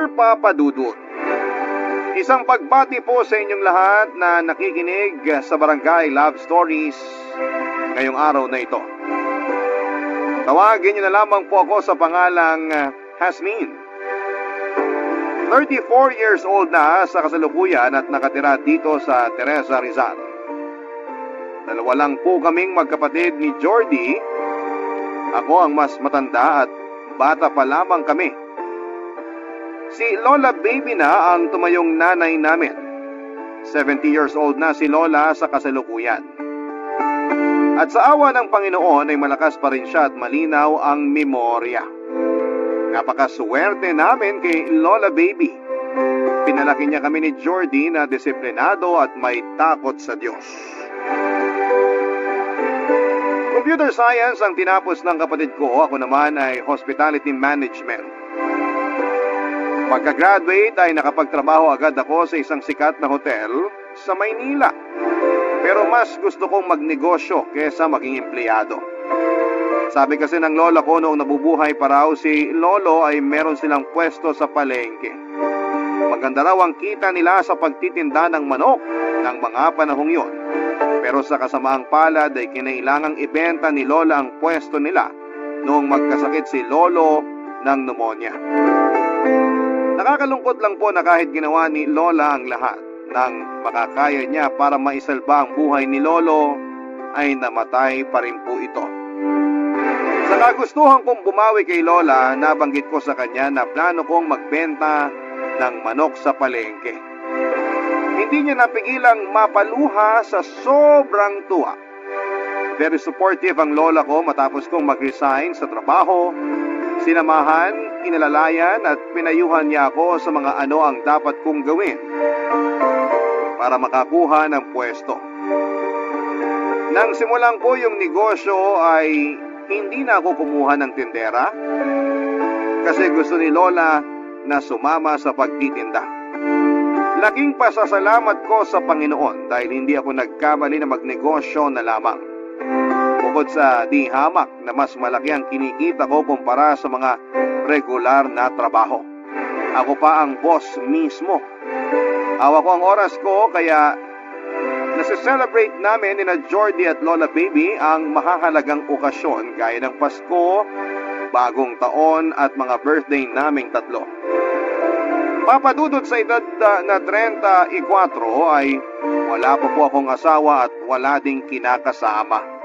Dear Papa Dudut, isang pagbati po sa inyong lahat na nakikinig sa Barangay Love Stories ngayong araw na ito. Tawagin niyo na lamang po ako sa pangalang Hasmin. 34 years old na sa kasalukuyan at nakatira dito sa Teresa, Rizal. Dalawa lang po kaming magkapatid ni Jordy. Ako ang mas matanda at bata pa lamang kami. Si Lola Baby na ang tumayong nanay namin. 70 years old na si Lola sa kasalukuyan. At sa awa ng Panginoon ay malakas pa rin siya at malinaw ang memorya. Napakaswerte namin kay Lola Baby. Pinalaki niya kami ni Jordy na disiplinado at may takot sa Diyos. Computer Science ang tinapos ng kapatid ko. Ako naman ay Hospitality Management. Pagka-graduate ay nakapagtrabaho agad ako sa isang sikat na hotel sa Maynila. Pero mas gusto kong magnegosyo kesa maging empleyado. Sabi kasi ng lola ko noong nabubuhay pa raw si Lolo ay meron silang pwesto sa palengke. Maganda raw ang kita nila sa pagtitinda ng manok ng mga panahong yon. Pero sa kasamaang palad ay kinailangang ibenta ni Lola ang pwesto nila noong magkasakit si Lolo ng pneumonia. Nakakalungkot lang po na kahit ginawa ni Lola ang lahat ng makakaya niya para maisalba ang buhay ni Lolo, ay namatay pa rin po ito. Sa kagustuhan kong bumawi kay Lola, nabanggit ko sa kanya na plano kong magbenta ng manok sa palengke. Hindi niya napigilang mapaluha sa sobrang tuwa. Very supportive ang lola ko matapos kong mag-resign sa trabaho. Sinamahan, inalalayan at pinayuhan niya ako sa mga ano ang dapat kong gawin para makakuha ng pwesto. Nang simulan ko yung negosyo ay hindi na ako kumuha ng tindera kasi gusto ni Lola na sumama sa pagtitinda. Laking pasasalamat ko sa Panginoon dahil hindi ako nagkamali na magnegosyo na lamang. Bukod sa di hamak na mas malaki ang kinikita ko kumpara sa mga regular na trabaho. Ako pa ang boss mismo. Hawak ko ang oras ko kaya nasa-celebrate namin ni na Jordy at Lola Baby ang mahahalagang okasyon gaya ng Pasko, Bagong Taon at mga birthday naming tatlo. Papadudot sa edad na 34 ay wala pa po akong asawa at wala ding kinakasama.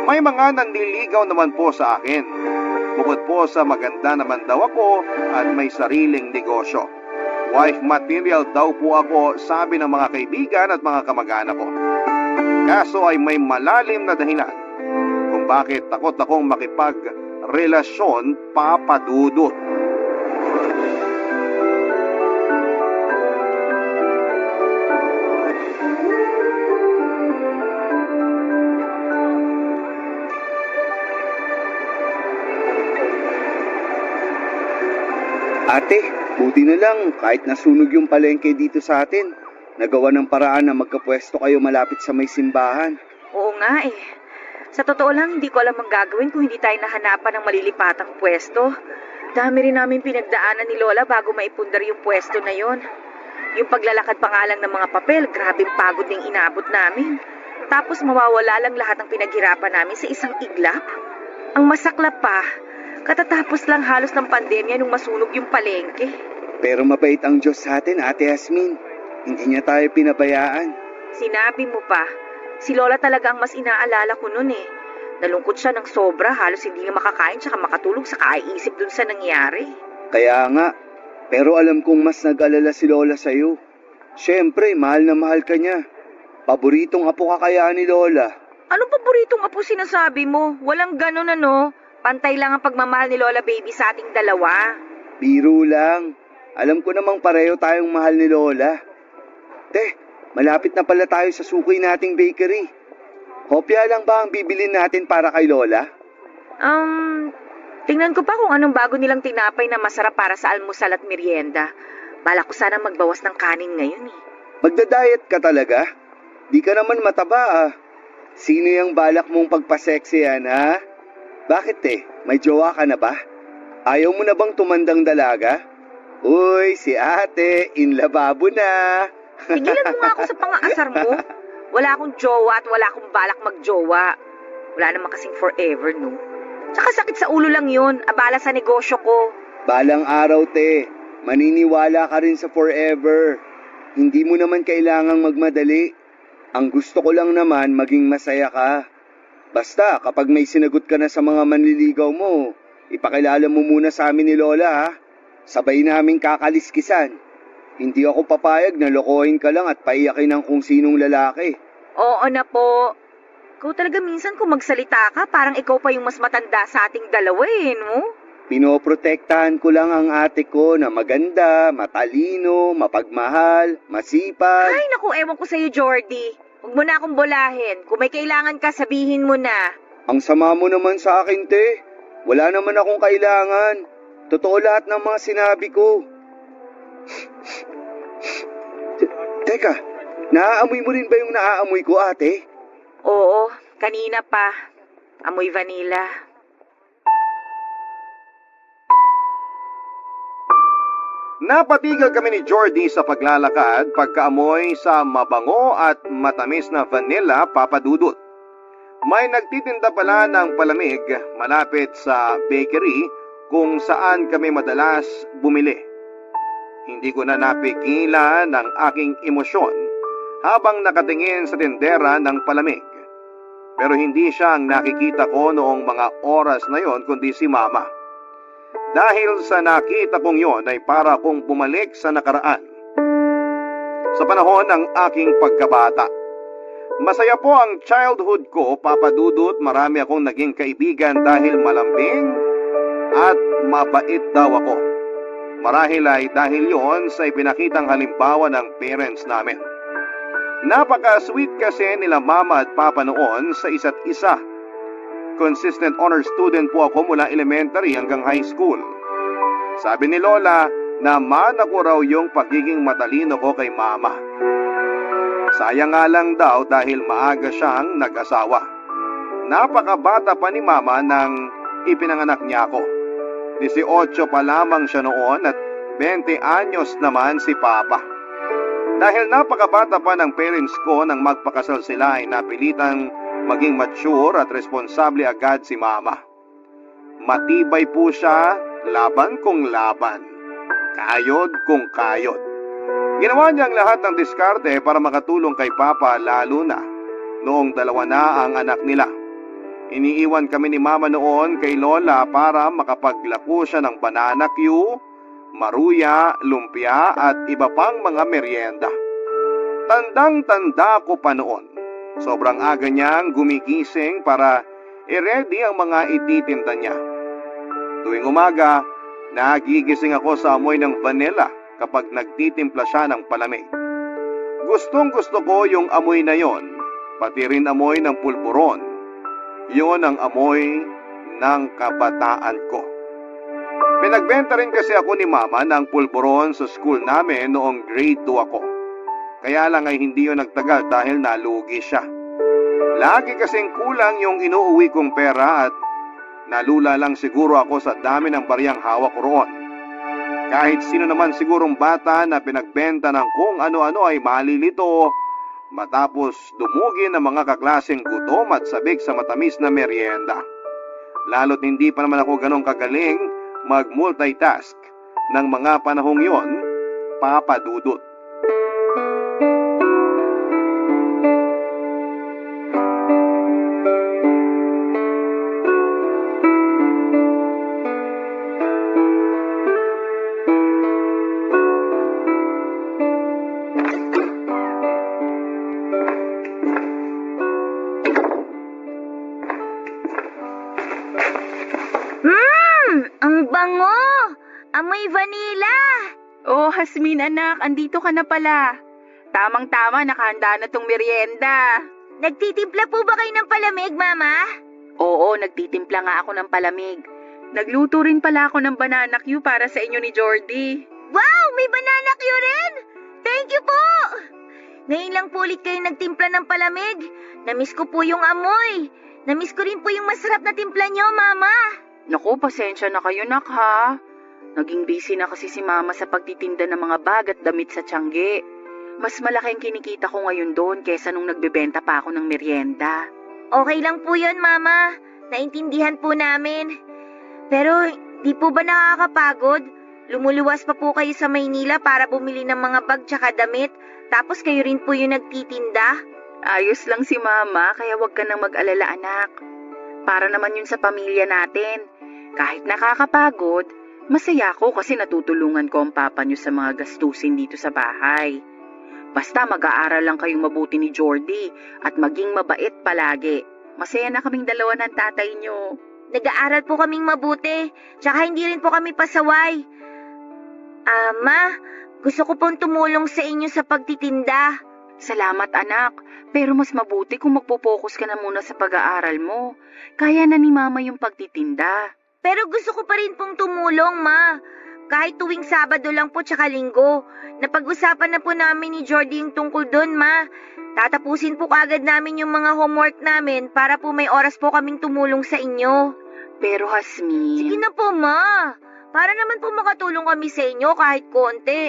May mga nanliligaw naman po sa akin. Bukod po sa maganda naman daw ako at may sariling negosyo. Wife material daw po ako, sabi ng mga kaibigan at mga kamag-anak ko. Kaso ay may malalim na dahilan kung bakit takot akong makipagrelasyon, Papadudot. Ate, buti na lang kahit nasunog yung palengke dito sa atin. Nagawa ng paraan na magkapwesto kayo malapit sa may simbahan. Oo nga eh. Sa totoo lang, hindi ko alam ang gagawin kung hindi tayo nahanapan ng malilipatang pwesto. Dami rin namin pinagdaanan ni Lola bago maipundar yung pwesto na yon. Yung paglalakad pa nga lang ng mga papel, grabing pagod ng inabot namin. Tapos mawawala lang lahat ng pinaghirapan namin sa isang iglap. Ang masaklap pa, katatapos lang halos ng pandemya nung masunog yung palengke. Pero mabait ang Diyos sa atin, Ate Hasmin. Hindi niya tayo pinabayaan. Sinabi mo pa, si Lola talaga ang mas inaalala ko nun eh. Nalungkot siya ng sobra, halos hindi nga makakain tsaka makatulog sa kaiisip dun sa nangyari. Kaya nga, pero alam kong mas nag-alala si Lola sa'yo. Siyempre, mahal na mahal ka niya. Paboritong apo ka kaya ni Lola. Anong paboritong apo sinasabi mo? Walang ganun ano. Pantay lang ang pagmamahal ni Lola Baby sa ating dalawa. Biro lang. Alam ko namang pareho tayong mahal ni Lola. Te, malapit na pala tayo sa suki nating bakery. Hopya lang ba ang bibilin natin para kay Lola? Tingnan ko pa kung anong bago nilang tinapay na masarap para sa almusal at merienda. Balak ko sana magbawas ng kanin ngayon eh. Magda-diet ka talaga? Di ka naman mataba ah. Sino yung balak mong pagpa-sexy yan ha? Bakit may jowa ka na ba? Ayaw mo na bang tumandang dalaga? Uy, si ate, in lababo na. Tigilan mo nga ako sa pang-aasar mo. Wala akong jowa at wala akong balak magjowa. Wala naman kasing forever, no? Tsaka sakit sa ulo lang yun. Abala sa negosyo ko. Balang araw, te. Maniniwala ka rin sa forever. Hindi mo naman kailangang magmadali. Ang gusto ko lang naman maging masaya ka. Basta kapag may sinagot ka na sa mga manliligaw mo, ipakilala mo muna sa amin ni Lola ha. Sabay naming kakaliskisan. Hindi ako papayag na lokohin ka lang at paiyakin ng kung sinong lalaki. Oo na po. Ikaw talaga minsan kung magsalita ka, parang ikaw pa yung mas matanda sa ating dalawa eh, no? Pinoprotektahan ko lang ang ate ko na maganda, matalino, mapagmahal, masipag. Ay, naku, ewan ko sa'yo, Jordy. Huwag mo na akong bolahin. Kung may kailangan ka, sabihin mo na. Ang sama mo naman sa akin, te. Wala naman akong kailangan. Totoo lahat ng mga sinabi ko. Teka, naaamoy mo rin ba yung naaamoy ko, ate? Oo, kanina pa. Amoy vanilla. Napatigil kami ni Jordy sa paglalakad pagkaamoy sa mabango at matamis na vanilla papadudot. May nagtitinda pala ng palamig malapit sa bakery kung saan kami madalas bumili. Hindi ko na napigilan ang aking emosyon habang nakatingin sa tindera ng palamig. Pero hindi siya ang nakikita ko noong mga oras na yon kundi si Mama. Dahil sa nakita kong yon ay para kong bumalik sa nakaraan. Sa panahon ng aking pagkabata. Masaya po ang childhood ko, papadudot. Marami akong naging kaibigan dahil malambing at mabait daw ako. Marahil ay dahil yon sa ipinakitang halimbawa ng parents namin. Napaka-sweet kasi nila Mama at Papa noon sa isa't isa. Consistent honor student po ako mula elementary hanggang high school. Sabi ni Lola na mana ko raw yung pagiging matalino ko kay Mama. Sayang nga lang daw dahil maaga siyang nag-asawa. Napakabata pa ni Mama nang ipinanganak niya ako. 18 pa lamang siya noon at 20 anyos naman si Papa. Dahil napakabata pa ng parents ko nang magpakasal sila ay napilitang maging mature at responsable agad si Mama. Matibay po siya, laban kung laban. Kayod kung kayod. Ginawa niyang lahat ng diskarte para makatulong kay Papa lalo na noong 2 na ang anak nila. Iniiwan kami ni Mama noon kay Lola para makapaglako siya ng banana Q, maruya, lumpia at iba pang mga merienda. Tandang-tanda ko pa noon. Sobrang aga niyang gumigising para i-ready ang mga ititinda niya. Tuwing umaga, nagigising ako sa amoy ng vanilla kapag nagtitimpla siya ng palamig. Gustong-gusto ko yung amoy na yon, pati rin amoy ng pulburon. Yon ang amoy ng kabataan ko. Pinagbenta rin kasi ako ni Mama ng pulburon sa school namin noong grade 2 ako. Kaya lang ay hindi yun nagtagal dahil nalugi siya. Lagi kasing kulang yung inuuwi kong pera at nalula lang siguro ako sa dami ng bariyang hawak ko roon. Kahit sino naman sigurong bata na pinagbenta ng kung ano-ano ay malilito matapos dumugin ng mga kaklaseng gutom at sabik sa matamis na merienda. Lalo't hindi pa naman ako ganong kagaling mag-multitask ng mga panahong yon, papadudot. Ang bango! Amoy vanilla! Oh, Hasmin anak, andito ka na pala. Tamang-tama, nakahanda na tong merienda. Nagtitimpla po ba kayo ng palamig, Mama? Oo, nagtitimpla nga ako ng palamig. Nagluto rin pala ako ng banana Q para sa inyo ni Jordy. Wow! May banana Q rin! Thank you po! Ngayon lang po ulit kayo nagtimpla ng palamig. Namiss ko po yung amoy. Namiss ko rin po yung masarap na timpla nyo, Mama. Naku, pasensya na kayo, nak, ha? Naging busy na kasi si Mama sa pagtitinda ng mga bag at damit sa Tiangge. Mas malaki ang kinikita ko ngayon doon kesa nung nagbebenta pa ako ng merienda. Okay lang po yun, Mama. Naintindihan po namin. Pero di po ba nakakapagod? Lumuluwas pa po kayo sa Maynila para bumili ng mga bag tsaka damit, tapos kayo rin po yung nagtitinda? Ayos lang si Mama, kaya wag ka nang mag-alala, anak. Para naman yun sa pamilya natin. Kahit nakakapagod, masaya ako kasi natutulungan ko ang papa niyo sa mga gastusin dito sa bahay. Basta mag-aaral lang kayong mabuti ni Jordy at maging mabait palagi. Masaya na kaming dalawa ng tatay niyo. Nag-aaral po kaming mabuti, tsaka hindi rin po kami pasaway. Ma, gusto ko pong tumulong sa inyo sa pagtitinda. Salamat anak, pero mas mabuti kung magpo-focus ka na muna sa pag-aaral mo. Kaya na ni Mama yung pagtitinda. Pero gusto ko pa rin pong tumulong, Ma. Kahit tuwing Sabado lang po tsaka Linggo. Napag-usapan na po namin ni Jordy yung tungkol doon, Ma. Tatapusin po kagad namin yung mga homework namin para po may oras po kaming tumulong sa inyo. Pero Hasmin... Sige na po, Ma. Para naman po makatulong kami sa inyo kahit konti.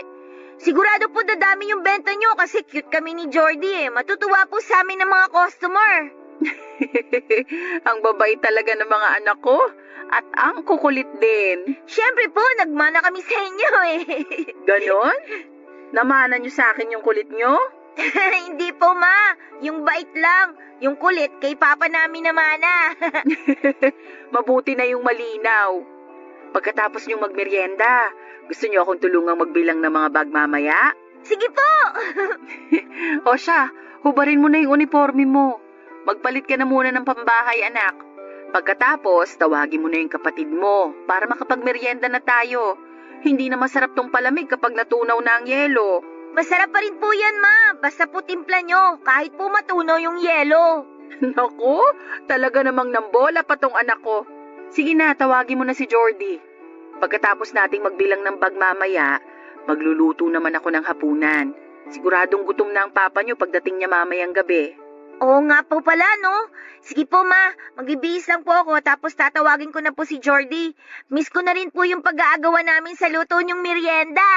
Sigurado po dadami yung benta nyo kasi cute kami ni Jordy eh. Matutuwa po sa amin ng mga customer. Ang babait talaga ng mga anak ko. At ang kukulit din. Siyempre po, nagmana kami sa inyo eh. Ganon? Namana nyo sa akin yung kulit nyo? Hindi po, Ma. Yung bait lang. Yung kulit, kay Papa namin namana. Mabuti na yung malinaw. Pagkatapos nyo magmerienda, gusto nyo akong tulungang magbilang ng mga bag mamaya? Sige po! O siya, hubarin mo na yung uniforme mo. Magpalit ka na muna ng pambahay, anak. Pagkatapos, tawagin mo na yung kapatid mo para makapagmerienda na tayo. Hindi na masarap tong palamig kapag natunaw na ang yelo. Masarap pa rin po yan, Ma. Basta po timpla nyo, kahit po matunaw yung yelo. Naku, talaga namang nambola pa tong anak ko. Sige na, tawagin mo na si Jordy. Pagkatapos nating magbilang ng bag mamaya, magluluto naman ako ng hapunan. Siguradong gutom na ang papa nyo pagdating niya mamayang gabi. Oo nga po pala, no? Sige po, Ma. Magbibihis lang po ako tapos tatawagin ko na po si Jordy. Miss ko na rin po yung pag-aagawa namin sa luto niyong merienda.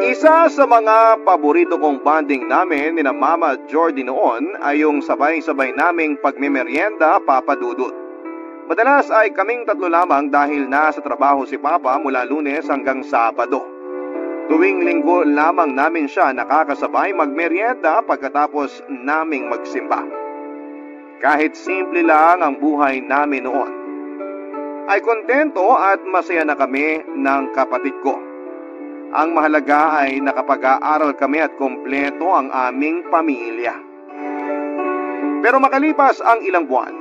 Isa sa mga paborito kong bonding namin ni na Mama Jordy noon ay yung sabay-sabay naming pagmemeryenda, Papa Dudut. Madalas ay kaming tatlo lamang dahil nasa trabaho si Papa mula Lunes hanggang Sabado. Tuwing Linggo lamang namin siya nakakasabay magmeryenda pagkatapos naming magsimba. Kahit simple lang ang buhay namin noon, ay kontento at masaya na kami ng kapatid ko. Ang mahalaga ay nakapag-aaral kami at kompleto ang aming pamilya. Pero makalipas ang ilang buwan,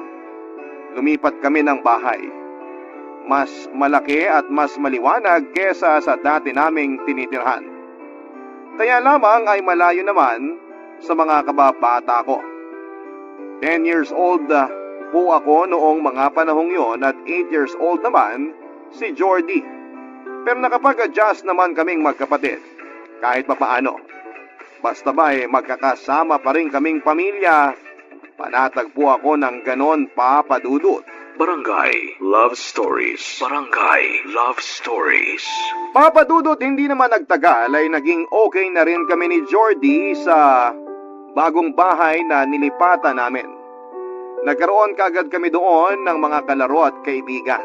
lumipat kami ng bahay. Mas malaki at mas maliwanag kesa sa dati naming tinitirhan. Kaya lamang ay malayo naman sa mga kababata ko. 10 years old po ako noong mga panahong yon at 8 years old naman si Jordy. Pero nakapag-adjust naman kaming magkapatid, kahit papaano. Basta ba magkakasama pa rin kaming pamilya, panatag po ako ng ganon, Papa Dudut. Barangay Love Stories. Barangay Love Stories. Papa Dudut, hindi naman nagtagal ay naging okay na rin kami ni Jordy sa bagong bahay na nilipatan namin. Nagkaroon kaagad kami doon ng mga kalaro at kaibigan.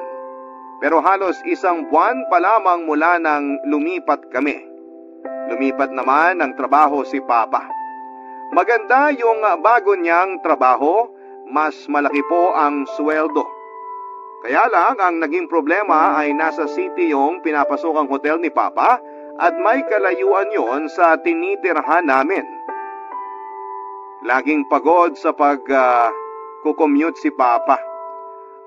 Pero halos isang buwan pa lamang mula nang lumipat kami. Lumipat naman ng trabaho si Papa. Maganda yung bago niyang trabaho, mas malaki po ang sweldo. Kaya lang ang naging problema ay nasa city yung pinapasokang hotel ni Papa at may kalayuan yon sa tinitirhan namin. Laging pagod sa pag-commute si Papa.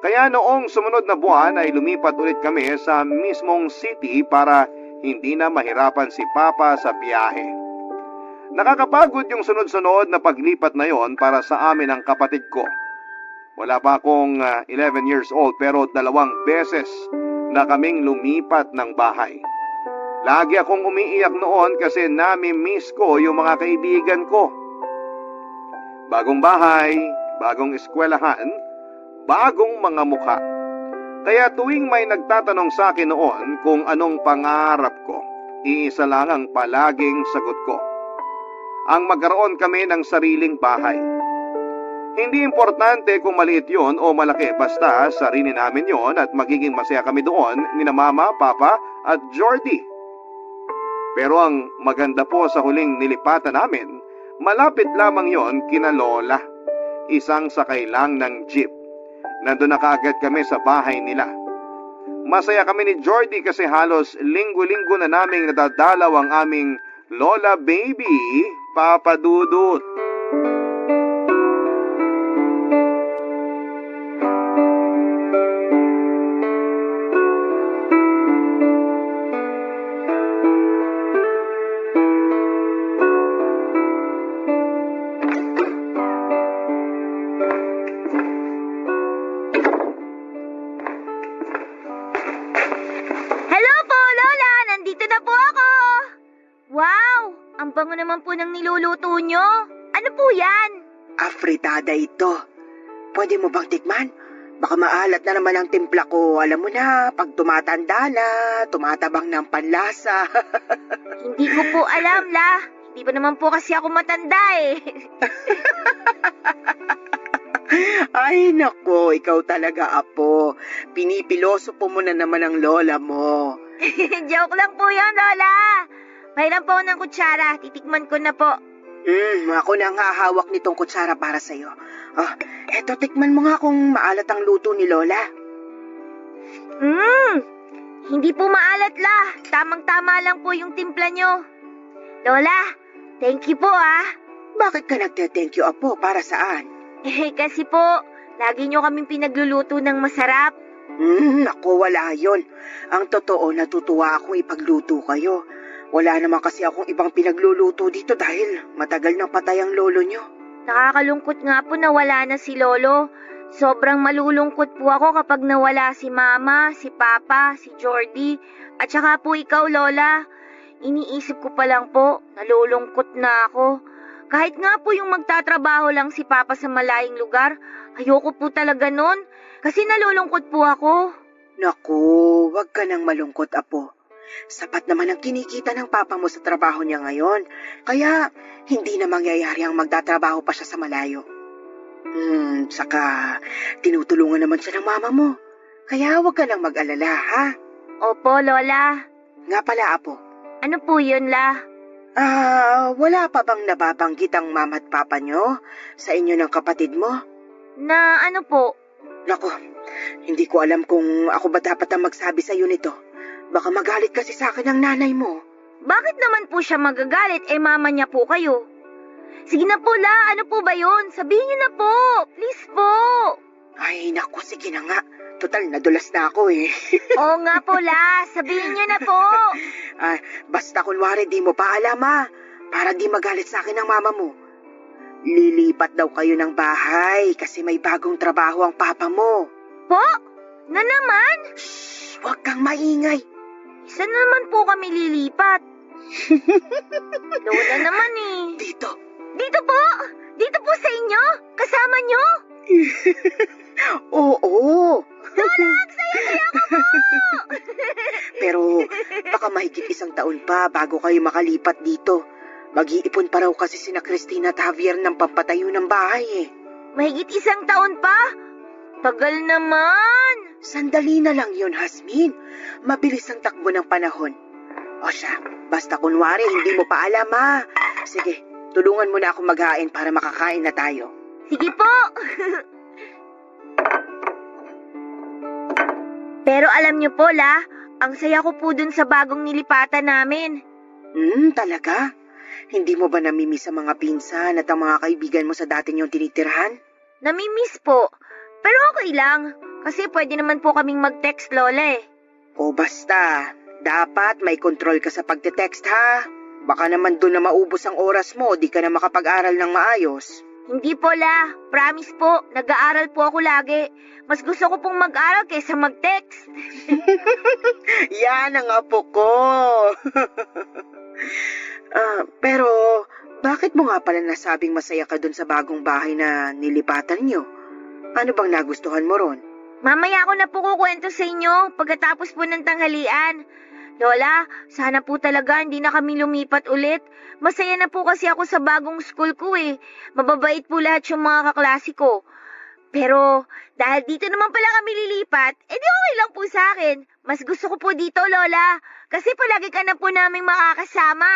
Kaya noong sumunod na buwan ay lumipat ulit kami sa mismong city para hindi na mahirapan si Papa sa biyahe. Nakakapagod yung sunod-sunod na paglipat na yon para sa amin ang kapatid ko. Wala pa akong 11 years old pero 2 beses na kaming lumipat ng bahay. Lagi akong umiiyak noon kasi nami-miss ko yung mga kaibigan ko. Bagong bahay, bagong eskwelahan, bagong mga mukha. Kaya tuwing may nagtatanong sa akin noon kung anong pangarap ko, iisa lang ang palaging sagot ko. Ang magkaroon kami ng sariling bahay. Hindi importante kung maliit yon o malaki, basta sarili namin yon at magiging masaya kami doon ni na Mama, Papa at Jordy. Pero ang maganda po sa huling nilipatan namin, malapit lamang yon kina Lola. Isang sakay lang ng jeep. Nandun na kaagad kami sa bahay nila. Masaya kami ni Jordy kasi halos linggo-linggo na naming nadadalaw ang aming Lola baby, Papa Dudut. Hello po, Lola! Nandito na po ako! Wow! Ang bango naman po ng niluluto nyo. Ano po yan? Afritada ito. Pwede mo bang tikman? Baka maalat na naman ang timpla ko. Alam mo na, pag tumatanda na, tumatabang ng panlasa. Hindi ko po alam, La. Hindi pa naman po kasi ako matanda eh. Ay nako, ikaw talaga, apo. Pinipiloso po mo na naman ang lola mo. Joke lang po yun, Lola. Mayroon po ako ng kutsara. Titikman ko na po. Ako na nga hawak nitong kutsara para sa'yo. Eto, tikman mo nga kung maalat ang luto ni Lola. Hindi po maalat, La. Tamang-tama lang po yung timpla nyo. Lola, thank you po ah. Bakit ka nagte-thank you, apo? Para saan? Kasi po, lagi nyo kaming pinagluluto ng masarap. Naku, wala yon. Ang totoo, natutuwa akong ipagluto kayo. Wala naman kasi akong ibang pinagluluto dito dahil matagal nang patay ang lolo nyo. Nakakalungkot nga po na wala na si Lolo. Sobrang malulungkot po ako kapag nawala si Mama, si Papa, si Jordy, at saka po ikaw, Lola. Iniisip ko pa lang po, nalulungkot na ako. Kahit nga po yung magtatrabaho lang si Papa sa malayong lugar, ayoko po talaga nun, kasi nalulungkot po ako. Naku, wag ka nang malungkot, apo. Sapat naman ang kinikita ng papa mo sa trabaho niya ngayon, kaya hindi na mangyayari ang magtatrabaho pa siya sa malayo. Saka tinutulungan naman siya ng mama mo, kaya wag ka nang mag-alala, ha? Opo, Lola. Nga pala, apo. Ano po yun, La? Wala pa bang nababanggit ang mama at papa nyo sa inyo ng kapatid mo? Na ano po? Naku, hindi ko alam kung ako ba dapat ang magsabi sa iyo nito. Baka magalit kasi sa akin ang nanay mo. Bakit naman po siya magagalit? Mama niya po kayo. Sige na po, La. Ano po ba yun? Sabihin niyo na po. Please po. Ay, naku, sige na nga. Total, nadulas na ako eh. Oo nga po, La. Sabihin niyo na po. Basta kunwari di mo pa alam, para di magalit sa akin ang mama mo. Lilipat daw kayo ng bahay kasi may bagong trabaho ang papa mo. Po? Na naman? Shh, huwag kang maingay. Saan naman po kami lilipat? Lola naman eh. Dito. Dito po? Dito po sa inyo? Kasama nyo? Oo. Lola, saya-saya ko po! Pero baka mahigit 1 taon pa bago kayo makalipat dito. Mag-iipon pa raw kasi sina Christina at Javier ng pampatayo ng bahay eh. Mahigit 1 taon pa? Tagal naman. Sandali na lang yun, Hasmin. Mabilis ang takbo ng panahon. O siya, basta kunwari hindi mo pa alam Sige, tulungan mo na ako maghain para makakain na tayo. Sige po. Pero alam niyo po, La, ang saya ko po dun sa bagong nilipatan namin. Talaga? Hindi mo ba namimiss ang mga pinsan at ang mga kaibigan mo sa dati niyong tinitirhan? Namimiss po. Pero okay lang. Kasi pwede naman po kaming mag-text, Lola eh. O basta, dapat may control ka sa pagte-text ha. Baka naman doon na maubos ang oras mo, di ka na makapag-aral ng maayos. Hindi po, La. Promise po, nag-aaral po ako lagi. Mas gusto ko pong mag-aral kaysa mag-text. Yan ang apo ko. Pero, bakit mo nga pala nasabing masaya ka doon sa bagong bahay na nilipatan niyo? Ano bang nagustuhan mo ron? Mamaya ko na po kukwento sa inyo pagkatapos po ng tanghalian. Lola, sana po talaga hindi na kami lumipat ulit. Masaya na po kasi ako sa bagong school ko eh. Mababait po lahat yung mga kaklase ko. Pero dahil dito naman pala kami lilipat, edi okay lang po sa akin. Mas gusto ko po dito, Lola. Kasi palagi ka na po naming makakasama.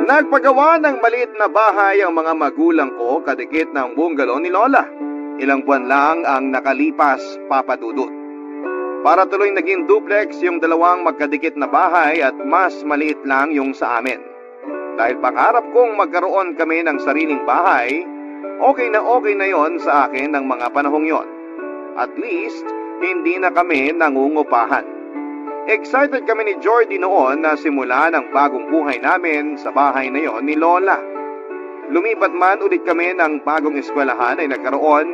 Nagpagawa ng maliit na bahay ang mga magulang ko kadikit ng bungalow ni Lola. Ilang buwan lang ang nakalipas, Papa Dudut. Para tuloy naging duplex yung dalawang magkadikit na bahay at mas maliit lang yung sa amin. Dahil pangarap kong magkaroon kami ng sariling bahay, okay na yon sa akin ng mga panahong yon. At least, hindi na kami nangungupahan. Excited kami ni Jordy noon na simulan ang bagong buhay namin sa bahay na yon ni Lola. Lumipat man ulit kami ng bagong eskwelahan ay nagkaroon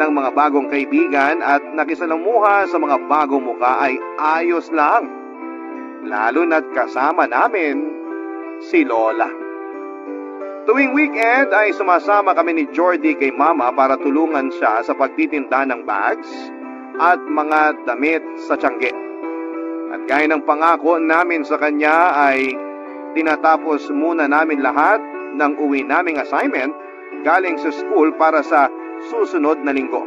ng mga bagong kaibigan at nakisalamuha sa mga bagong muka ay ayos lang. Lalo na't kasama namin si Lola. Tuwing weekend ay sumasama kami ni Jordy kay Mama para tulungan siya sa pagtitinda ng bags at mga damit sa tiangge. At gaya ng pangako namin sa kanya ay tinatapos muna namin lahat ng uwi naming assignment galing sa school para sa susunod na linggo.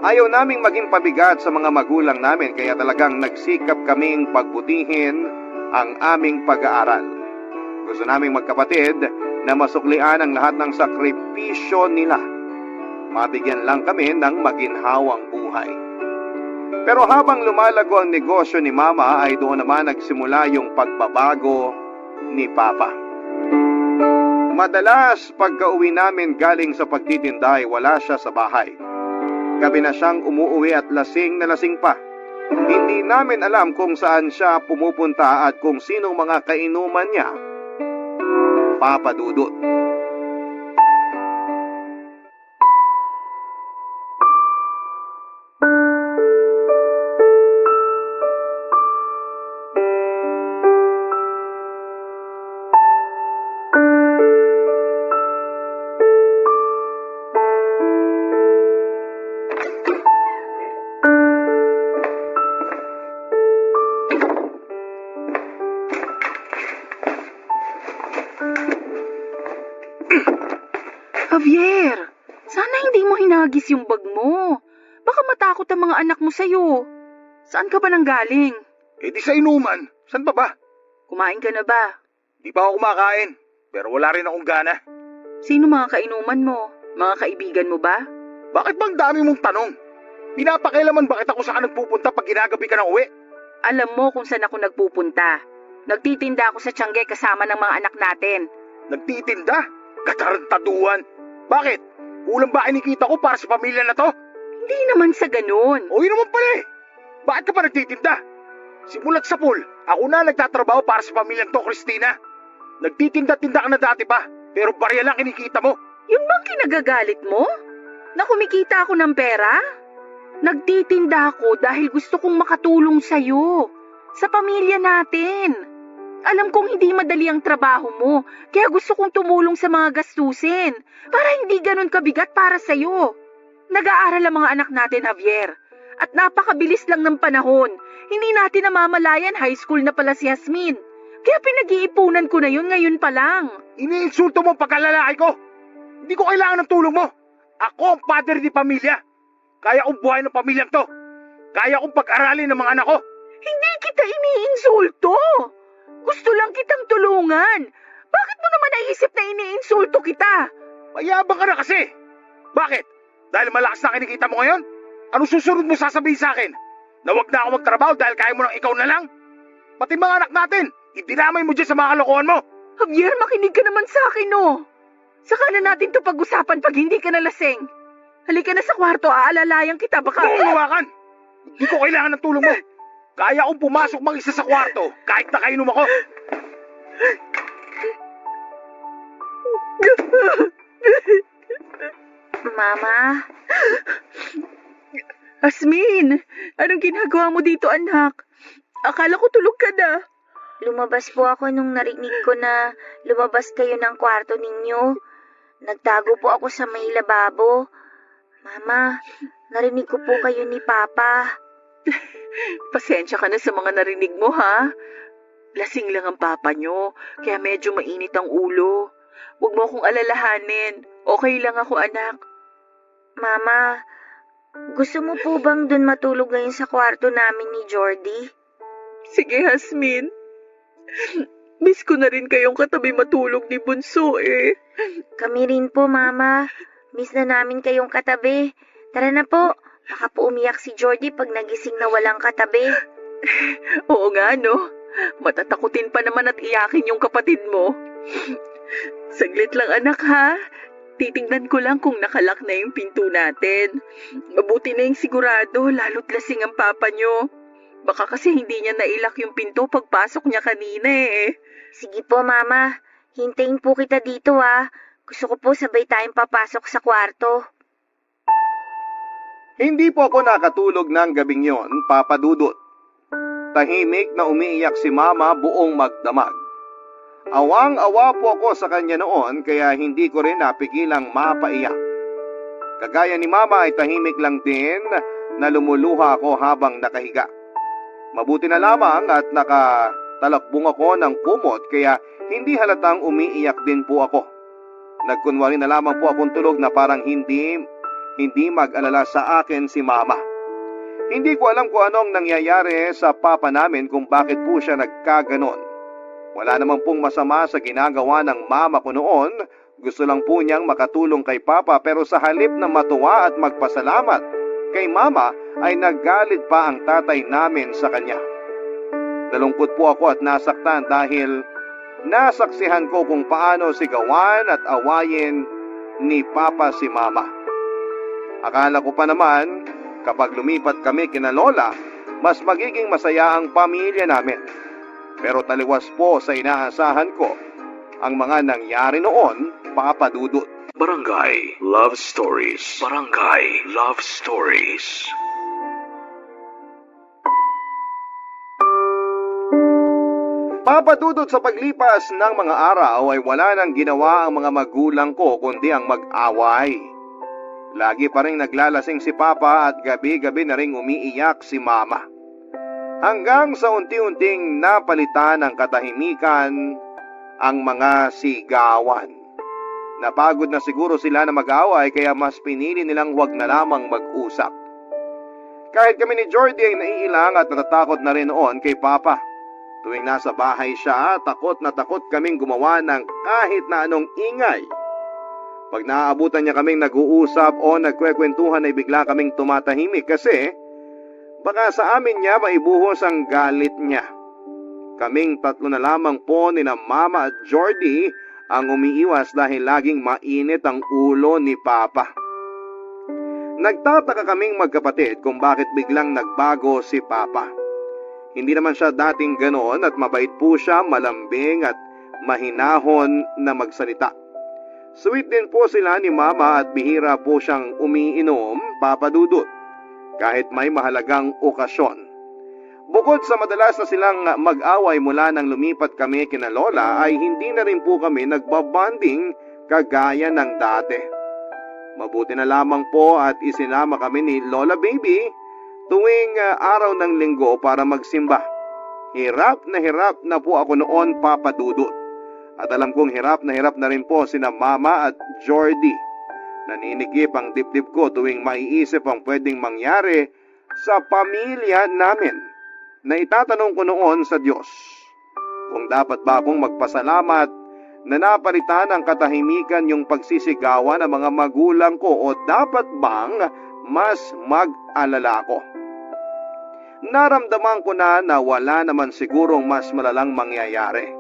Ayaw naming maging pabigat sa mga magulang namin kaya talagang nagsikap kaming pagbutihin ang aming pag-aaral. Gusto naming magkapatid na masuklian ang lahat ng sakripisyo nila. Mabigyan lang kami ng maginhawang buhay. Pero habang lumalago ang negosyo ni Mama ay doon naman nagsimula yung pagbabago ni Papa. Madalas pagka-uwi namin galing sa pagtitinda ay wala siya sa bahay. Gabi na siyang umuuwi at lasing na lasing pa. Hindi namin alam kung saan siya pumupunta at kung sinong mga kainuman niya. Papa Dudut. Javier, sana hindi mo hinagis yung bag mo. Baka matakot ang mga anak mo sa'yo. Saan ka ba nanggaling? Eh di sa inuman. Saan pa ba? Kumain ka na ba? Di pa ako kumakain. Pero wala rin akong gana. Sino mga kainuman mo? Mga kaibigan mo ba? Bakit bang dami mong tanong? Pinapakailaman bakit ako saan nagpupunta pag ginagabi ka ng uwi? Alam mo kung saan ako nagpupunta. Nagtitinda ako sa Tiangge kasama ng mga anak natin. Nagtitinda? Katarantaduan. Bakit? Kulang ba kinikita ko para sa pamilya na to? Hindi naman sa ganun. O yun naman pala eh. Bakit ka pa nagtitinda? Simulat sa pool, ako na nagtatrabaho para sa pamilyang to, Christina. Nagtitinda-tinda ka na dati pa, pero barya lang kinikita mo. Yun bang kinagagalit mo? Na kumikita ako ng pera? Nagtitinda ako dahil gusto kong makatulong sa'yo. Sa pamilya natin. Alam kong hindi madali ang trabaho mo, kaya gusto kong tumulong sa mga gastusin para hindi ganun kabigat para sa'yo. Nag-aaral ang mga anak natin, Javier. At napakabilis lang ng panahon. Hindi natin namamalayan high school na pala si Jasmine. Kaya pinag-iipunan ko na yun ngayon pa lang. Iniinsulto mo ang pagkalalaki ko. Hindi ko kailangan ng tulong mo. Ako ang padre di pamilya. Kaya kong buhay ng pamilyang to. Kaya kong pag-aralin ng mga anak ko. Hindi kita iniinsulto. Gusto lang kitang tulungan. Bakit mo naman naisip na iniinsulto kita? Mayabang ka na kasi. Bakit? Dahil malakas na kinikita mo ngayon? Anong susunod mo sasabihin sa akin? Na wag na ako magtrabaho dahil kaya mo nang ikaw na lang? Pati mga anak natin, idinamay mo dyan sa mga kalokohan mo. Javier, makinig ka naman sa akin, no? Saka na natin to pag-usapan pag hindi ka nalasing. Halika na sa kwarto, aalalayan kita baka... Huwag Hindi ko kailangan ng tulong mo. Kaya kong pumasok mag-isa sa kwarto kahit nakainom ako. Mama? Jasmine, anong ginagawa mo dito, anak? Akala ko tulog ka na. Lumabas po ako nung narinig ko na lumabas kayo ng kwarto ninyo. Nagtago po ako sa may lababo. Mama, narinig ko po kayo ni Papa. Pasensya ka na sa mga narinig mo, ha? Lasing lang ang papa nyo, kaya medyo mainit ang ulo. Huwag mo akong alalahanin. Okay lang ako, anak. Mama, gusto mo po bang dun matulog ngayon sa kwarto namin ni Jordy? Sige, Hasmin. Miss ko na rin kayong katabi matulog ni Bunso eh. Kami rin po, Mama. Miss na namin kayong katabi. Tara na po. Baka po umiyak si Jordy pag nagising na walang katabi. Oo nga, no? Matatakutin pa naman at iyakin yung kapatid mo. Saglit lang, anak, ha? Titingnan ko lang kung nakalak na yung pinto natin. Mabuti na yung sigurado, lalo't lasing ang papa nyo. Baka kasi hindi niya nailak yung pinto pagpasok niya kanina eh. Sige po, Mama. Hintayin po kita dito, ha. Gusto ko po sabay tayong papasok sa kwarto. Hindi po ako nakatulog ng gabing yon, Papa Dudut. Tahimik na umiiyak si Mama buong magdamag. Awang-awa po ako sa kanya noon kaya hindi ko rin napigilang mapaiyak. Kagaya ni Mama ay tahimik lang din na lumuluha ako habang nakahiga. Mabuti na lamang at nakatalakbong ako ng kumot kaya hindi halatang umiiyak din po ako. Nagkunwari na lamang po akong tulog na parang hindi mag-alala sa akin si Mama. Hindi ko alam kung anong nangyayari sa papa namin kung bakit po siya nagkaganon. Wala namang pong masama sa ginagawa ng mama ko noon. Gusto lang po niyang makatulong kay papa pero sa halip na matuwa at magpasalamat kay mama ay naggalit pa ang tatay namin sa kanya. Nalungkot po ako at nasaktan dahil nasaksihan ko kung paano sigawan at awayin ni papa si mama. Akala ko pa naman kapag lumipat kami kina Lola, mas magiging masaya ang pamilya namin. Pero taliwas po sa inaasahan ko ang mga nangyari noon, Papa Dudut. Barangay Love Stories. Barangay Love Stories. Papa Dudut, sa paglipas ng mga araw ay wala nang ginawa ang mga magulang ko kundi ang mag-away. Lagi pa rin naglalasing si Papa at gabi-gabi na ring umiiyak si Mama. Hanggang sa unti-unting napalitan ng katahimikan ang mga sigawan. Napagod na siguro sila na mag-away kaya mas pinili nilang huwag na lamang mag-usap. Kahit kami ni Jordy ay naiilang at natatakot na rin noon kay Papa. Tuwing nasa bahay siya, takot na takot kaming gumawa ng kahit na anong ingay. Pag naaabutan niya kaming nag-uusap o nagkwekwentuhan ay bigla kaming tumatahimik kasi baka sa amin niya maibuhos ang galit niya. Kaming tatlo na lamang po ni na Mama at Jordy ang umiiwas dahil laging mainit ang ulo ni Papa. Nagtataka kaming magkapatid kung bakit biglang nagbago si Papa. Hindi naman siya dating ganoon at mabait po siya, malambing at mahinahon na magsalita. Sweet din po sila ni Mama at bihira po siyang umiinom, Papa Dudut, kahit may mahalagang okasyon. Bukod sa madalas na silang mag-away mula nang lumipat kami kina Lola ay hindi na rin po kami nagbabanding kagaya ng dati. Mabuti na lamang po at isinama kami ni Lola Baby tuwing araw ng linggo para magsimba. Hirap na po ako noon, Papa Dudut. At alam kong hirap na rin po sina Mama at Jordy. Naninigip ang dibdib ko tuwing maiisip ang pwedeng mangyari sa pamilya namin. Na itatanong ko noon sa Diyos kung dapat ba akong magpasalamat na napalitan ng katahimikan yung pagsisigawan ng mga magulang ko o dapat bang mas mag-alala ko. Naramdaman ko na wala naman sigurong mas malalang mangyayari.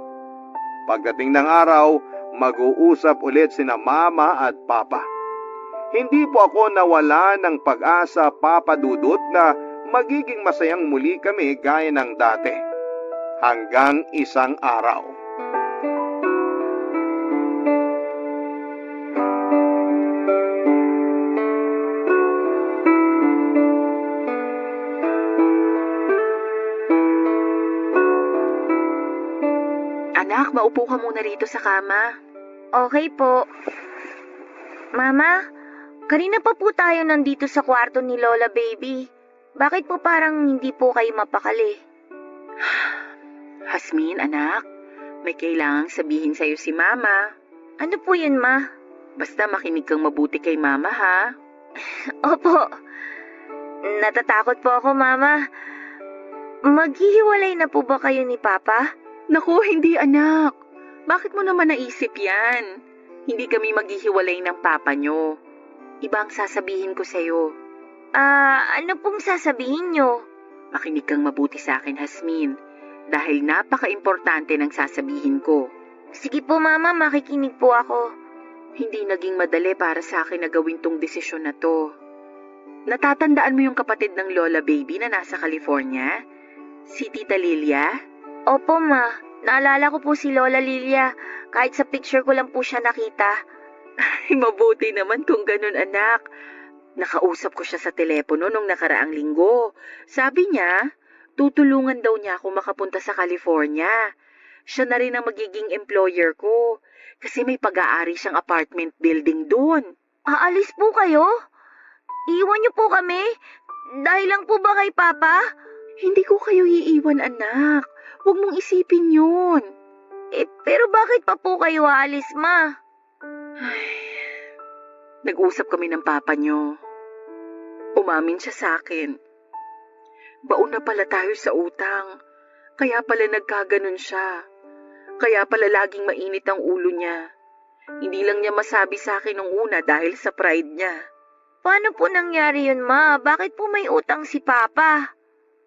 Pagdating ng araw, mag-uusap ulit sina Mama at Papa. Hindi po ako nawala ng pag-asa, Papa Dudut, na magiging masayang muli kami gaya ng dati. Hanggang isang araw. Anak, maupo ka muna rito sa kama. Okay po. Mama, kanina pa po tayo nandito sa kwarto ni Lola Baby. Bakit po parang hindi po kayo mapakali? Hasmin, anak, may kailangang sabihin sa'yo si Mama. Ano po yun, Ma? Basta makinig kang mabuti kay Mama, ha? Opo. Natatakot po ako, Mama. Maghihiwalay na po ba kayo ni Papa? Naku, hindi anak. Bakit mo naman naisip yan? Hindi kami maghihiwalay ng papa nyo. Iba ang sasabihin ko sa'yo. Ano pong sasabihin nyo? Makinig kang mabuti sa akin, Hasmin. Dahil napaka-importante ng sasabihin ko. Sige po, Mama, makikinig po ako. Hindi naging madali para sa akin na gawin tong desisyon na to. Natatandaan mo yung kapatid ng Lola Baby na nasa California? Si Tita Lilia? Opo, Ma. Naalala ko po si Lola Lilia. Kahit sa picture ko lang po siya nakita. Ay, mabuti naman kung ganun, anak. Nakausap ko siya sa telepono nung nakaraang linggo. Sabi niya, tutulungan daw niya ako makapunta sa California. Siya na rin ang magiging employer ko. Kasi may pag-aari siyang apartment building doon. Aalis po kayo? Iwan niyo po kami? Dahil lang po ba kay Papa? Hindi ko kayo iiwan, anak. Huwag mong isipin yun. Pero bakit pa po kayo aalis, Ma? Ay, nag-usap kami ng papa niyo. Umamin siya sa akin. Baon na pala tayo sa utang. Kaya pala nagkaganon siya. Kaya pala laging mainit ang ulo niya. Hindi lang niya masabi sa akin nung una dahil sa pride niya. Paano po nangyari yun, Ma? Bakit po may utang si Papa?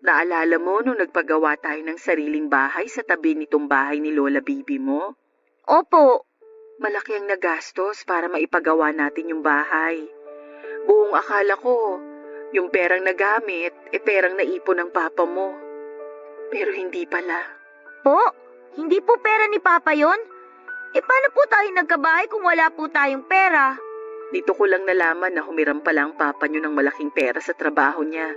Naalala mo nung nagpagawa tayo ng sariling bahay sa tabi nitong bahay ni Lola Bibi mo? Opo. Malaki ang nagastos para maipagawa natin yung bahay. Buong akala ko, yung perang nagamit, perang naipon ng papa mo. Pero hindi pala. Po? Hindi po pera ni Papa yon? Paano po tayo nagkabahay kung wala po tayong pera? Dito ko lang nalaman na humiram pala ang papa niyo ng malaking pera sa trabaho niya.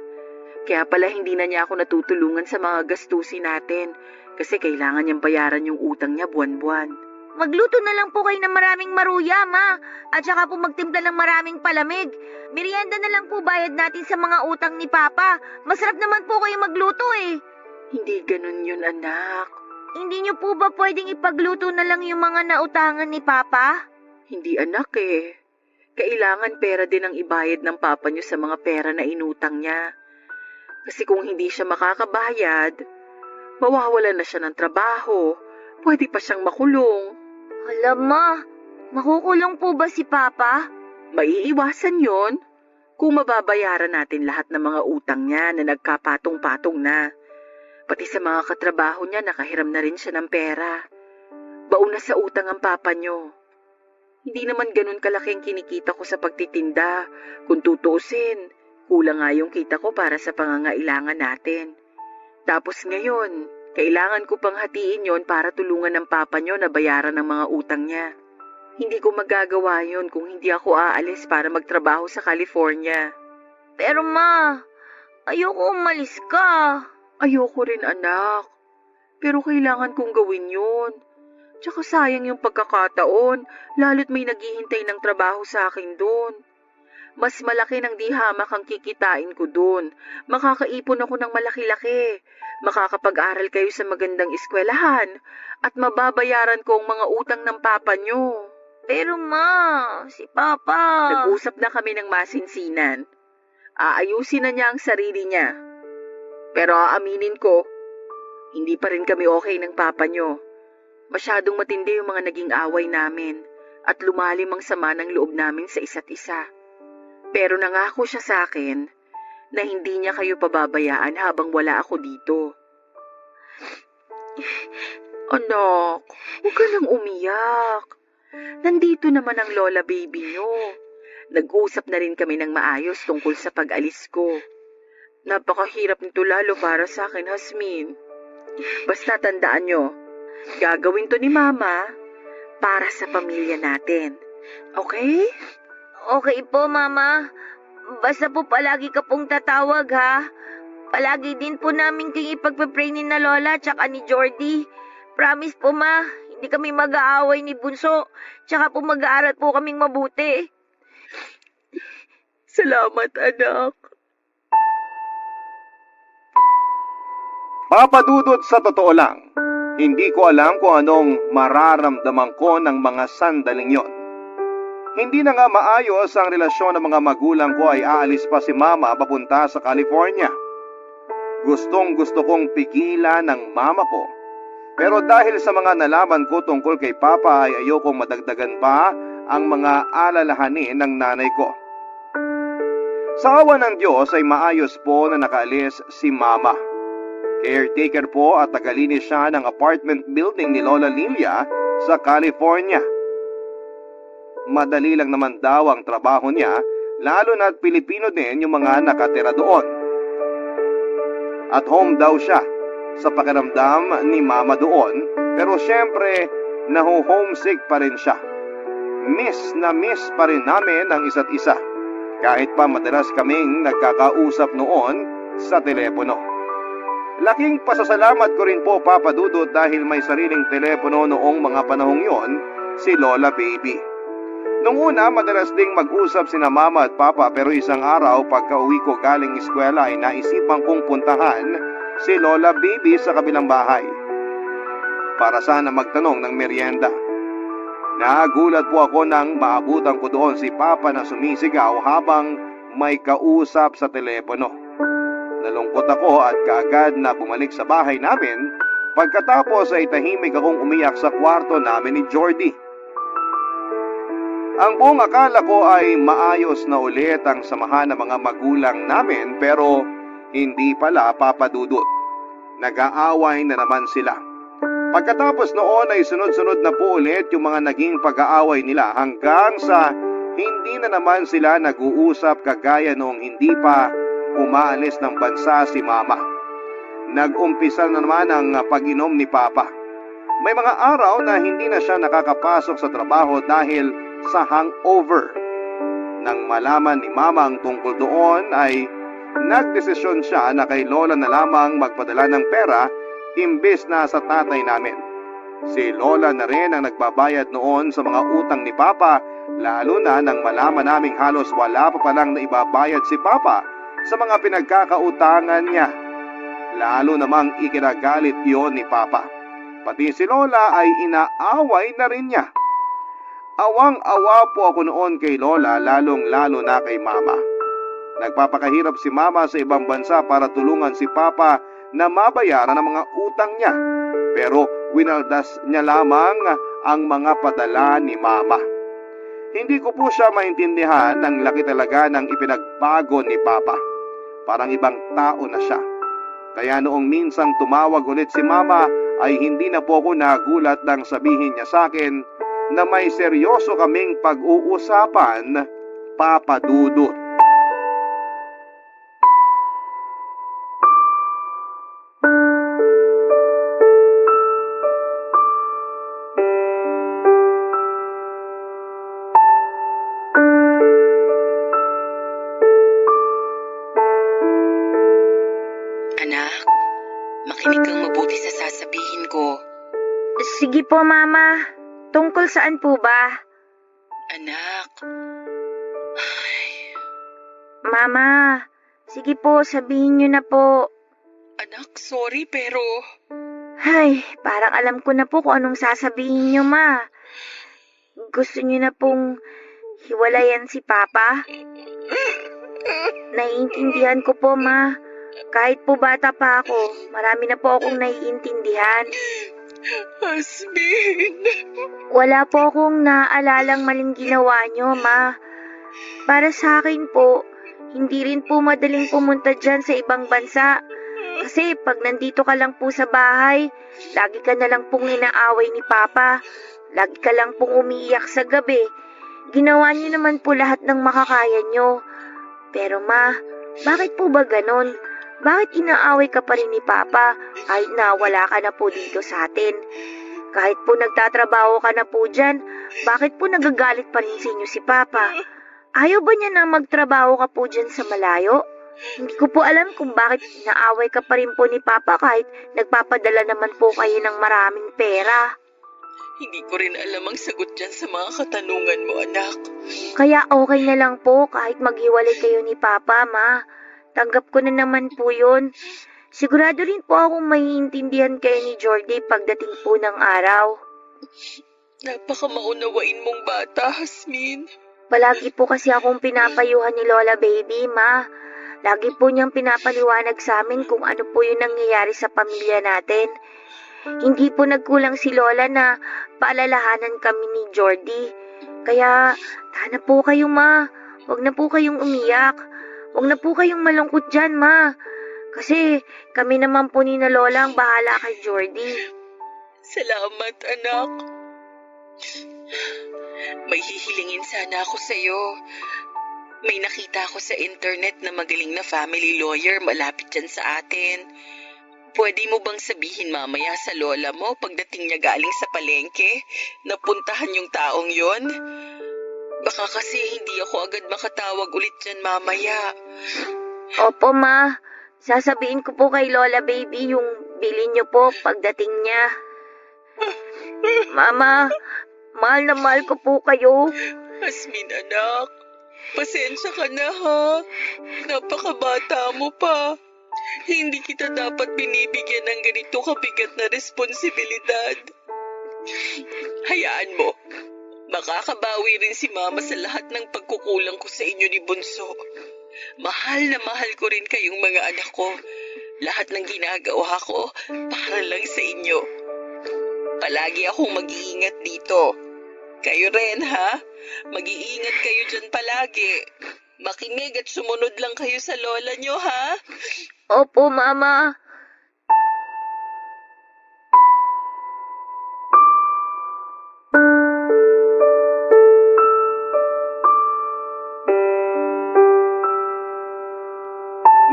Kaya pala hindi na niya ako natutulungan sa mga gastusin natin kasi kailangan niyang bayaran yung utang niya buwan-buwan. Magluto na lang po kayo ng maraming maruya, Ma. At saka po magtimpla ng maraming palamig. Merienda na lang po bayad natin sa mga utang ni Papa. Masarap naman po kayo magluto eh. Hindi ganun yun, anak. Hindi niyo po ba pwedeng ipagluto na lang yung mga nautangan ni Papa? Hindi, anak eh. Kailangan pera din ang ibayad ng papa niyo sa mga pera na inutang niya. Kasi kung hindi siya makakabayad, mawawalan na siya ng trabaho. Pwede pa siyang makulong. Alam, Ma, makukulong po ba si Papa? Maiiwasan yon kung mababayaran natin lahat ng mga utang niya na nagkapatong-patong na. Pati sa mga katrabaho niya, nakahiram na rin siya ng pera. Baon na sa utang ang papa niyo. Hindi naman ganun kalaki ang kinikita ko sa pagtitinda. Kung tutuusin, kulang nga yung kita ko para sa pangangailangan natin. Tapos ngayon, kailangan ko pang hatiin yon para tulungan ng papa niyo na bayaran ng mga utang niya. Hindi ko magagawa yon kung hindi ako aalis para magtrabaho sa California. Pero Ma, ayoko umalis ka. Ayoko rin, anak. Pero kailangan kong gawin yun. Tsaka sayang yung pagkakataon, lalo't may naghihintay ng trabaho sa akin doon. Mas malaki ng di hamak ang kikitain ko doon. Makakaipon ako ng malaki-laki. Makakapag-aral kayo sa magandang eskwelahan. At mababayaran ko ang mga utang ng papa nyo. Pero Ma, si Papa... Nag-usap na kami ng masinsinan. Aayusin na niya ang sarili niya. Pero aaminin ko, hindi pa rin kami okay ng papa nyo. Masyadong matindi yung mga naging away namin at lumalim ang sama ng loob namin sa isa't isa. Pero nangako siya sa akin na hindi niya kayo pababayaan habang wala ako dito. Anak, huwag ka nang umiyak. Nandito naman ang Lola Baby niyo. Nag-usap na rin kami ng maayos tungkol sa pag-alis ko. Napakahirap nito lalo para sa akin, Hasmin. Basta tandaan nyo, gagawin to ni Mama para sa pamilya natin. Okay? Okay po, Mama. Basta po palagi ka pong tatawag, ha? Palagi din po namin kayo ipagpapray ni na Lola tsaka ni Jordy. Promise po, Ma. Hindi kami mag-aaway ni Bunso. Tsaka po mag-aaral po kaming mabuti. Salamat, anak. Papa Dudut, sa totoo lang, hindi ko alam kung anong mararamdaman ko ng mga sandaling yon. Hindi na nga maayos ang relasyon ng mga magulang ko ay aalis pa si Mama papunta sa California. Gustong gusto kong pigilan ng mama ko. Pero dahil sa mga nalaman ko tungkol kay Papa ay ayokong madagdagan pa ang mga alalahanin ng nanay ko. Sa awa ng Diyos ay maayos po na nakaalis si Mama. Caretaker po at tagalinis siya ng apartment building ni Lola Lilia sa California. Madali lang naman daw ang trabaho niya, lalo na't Pilipino din yung mga nakatira doon. At home daw siya sa pakiramdam ni Mama doon, pero syempre naho-homesick pa rin siya. Miss na miss pa rin namin ang isa't isa, kahit pa madalas kaming nagkakausap noon sa telepono. Laking pasasalamat ko rin po, Papa Dudut, dahil may sariling telepono noong mga panahong yon si Lola Baby. Nung una, madalas ding mag-usap sina Mama at Papa, pero isang araw pagka-uwi ko galing eskwela ay naisipan kong puntahan si Lola Baby sa kabilang bahay para sana magtanong ng merienda. Nagulat po ako nang maabutan ko doon si Papa na sumisigaw habang may kausap sa telepono. Nalungkot ako at kaagad na bumalik sa bahay namin. Pagkatapos ay tahimik akong umiyak sa kwarto namin ni Jordy. Ang buong akala ko ay maayos na ulit ang samahan ng mga magulang namin, pero hindi pala, Papa Dudut. Nag-aaway na naman sila. Pagkatapos noon ay sunod-sunod na po ulit yung mga naging pag-aaway nila hanggang sa hindi na naman sila nag-uusap kagaya noong hindi pa umaalis ng bansa si Mama. Nag-umpisa na naman ang pag-inom ni Papa. May mga araw na hindi na siya nakakapasok sa trabaho dahil sa hangover. Nang malaman ni Mama ang tungkol doon ay nagdesisyon siya na kay Lola na lamang magpadala ng pera imbes na sa tatay namin. Si Lola na rin ang nagbabayad noon sa mga utang ni Papa, lalo na nang malaman naming halos wala pa palang naibabayad si Papa sa mga pinagkakautangan niya. Lalo namang ikinagalit yon ni Papa. Pati si Lola ay inaaway na rin niya. Awang-awa po ako noon kay Lola, lalong-lalo na kay Mama. Nagpapakahirap si Mama sa ibang bansa para tulungan si Papa na mabayaran ang mga utang niya. Pero winaldas niya lamang ang mga padala ni Mama. Hindi ko po siya maintindihan, ang laki talaga ng ipinagbago ni Papa. Parang ibang tao na siya. Kaya noong minsang tumawag ulit si Mama ay hindi na po ako nagulat nang sabihin niya sa akin na may seryoso kaming pag-uusapan, Papa Dudut. Anak, makinig kang mabuti sa sasabihin ko. Sige po, Mama. Tungkol saan po ba? Anak, Mama, sige po, sabihin niyo na po. anak, sorry pero... Ay, parang alam ko na po kung anong sasabihin niyo, Ma. Gusto niyo na pong hiwalayan si Papa? Naiintindihan ko po, Ma. Kahit po bata pa ako, marami na po akong naiintindihan. Hasmin. Wala po akong naalalang maling ginawa niyo, Ma. Para sa akin po, hindi rin po madaling pumunta dyan sa ibang bansa. Kasi pag nandito ka lang po sa bahay, lagi ka na lang pong inaaway ni Papa. Lagi ka lang pong umiiyak sa gabi. Ginawa niyo naman po lahat ng makakaya niyo. Pero Ma, bakit po ba ganon? Bakit inaaway ka pa rin ni Papa kahit na wala ka na po dito sa atin? Kahit po nagtatrabaho ka na po dyan, bakit po nagagalit pa rin sa inyo si Papa? Ayaw ba niya na magtrabaho ka po dyan sa malayo? Hindi ko po alam kung bakit naaway ka pa rin po ni Papa kahit nagpapadala naman po kayo ng maraming pera. Hindi ko rin alam ang sagot dyan sa mga katanungan mo, anak. Kaya okay na lang po kahit maghiwalay kayo ni Papa, Ma. Tanggap ko na naman po yun. Sigurado rin po akong maiintindihan kayo ni Jordy pagdating po ng araw. Napaka maunawain mong bata, Hasmin. Palagi po kasi akong pinapayuhan ni Lola Baby, Ma. Lagi po niyang pinapaliwanag sa amin kung ano po yung nangyayari sa pamilya natin. Hindi po nagkulang si Lola na paalalahanan kami ni Jordy. Kaya, tahan na po kayo, Ma. Huwag na po kayong umiyak. Huwag na po kayong malungkot dyan, Ma. Kasi kami naman po ni na Lola ang bahala kay Jordy. Salamat, anak. May hihilingin sana ako sa'yo. May nakita ako sa internet na magaling na family lawyer malapit dyan sa atin. Pwede mo bang sabihin mamaya sa lola mo pagdating niya galing sa palengke na puntahan yung taong yon? Baka kasi hindi ako agad makatawag ulit dyan mamaya. Opo, Ma. Sasabihin ko po kay Lola Baby yung bilin niyo po pagdating niya. Mama, mahal na mahal ko po kayo. Hasmin, anak. Pasensya ka na, ha? Napakabata mo pa. Hindi kita dapat binibigyan ng ganito kabigat na responsibilidad. Hayaan mo. Makakabawi rin si Mama sa lahat ng pagkukulang ko sa inyo ni Bunso. Mahal na mahal ko rin kayong mga anak ko. Lahat ng ginagawa ko para lang sa inyo. Palagi akong mag-iingat dito. Kayo rin, ha? Mag-iingat kayo dyan palagi. Makinig at sumunod lang kayo sa lola nyo, ha? Opo, Mama.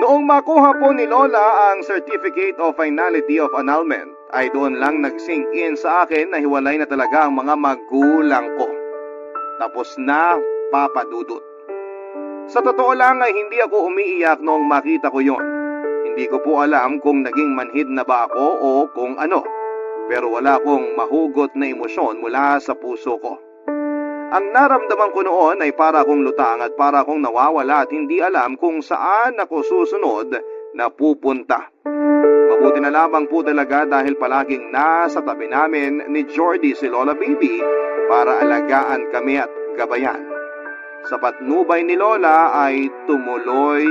Noong makuha po ni Lola ang Certificate of Finality of Annulment, ay doon lang nag-sink in sa akin na hiwalay na talaga ang mga magulang ko. Tapos na, Papa Dudut. Sa totoo lang ay hindi ako umiiyak noong makita ko yon. Hindi ko po alam kung naging manhid na ba ako o kung ano. Pero wala akong mahugot na emosyon mula sa puso ko. Ang naramdaman ko noon ay para akong lutang at para akong nawawala at hindi alam kung saan ako susunod na pupunta. Mabuti na lamang po talaga dahil palaging nasa tabi namin ni Jordy si Lola Baby para alagaan kami at gabayan. Sa patnubay ni Lola ay tumuloy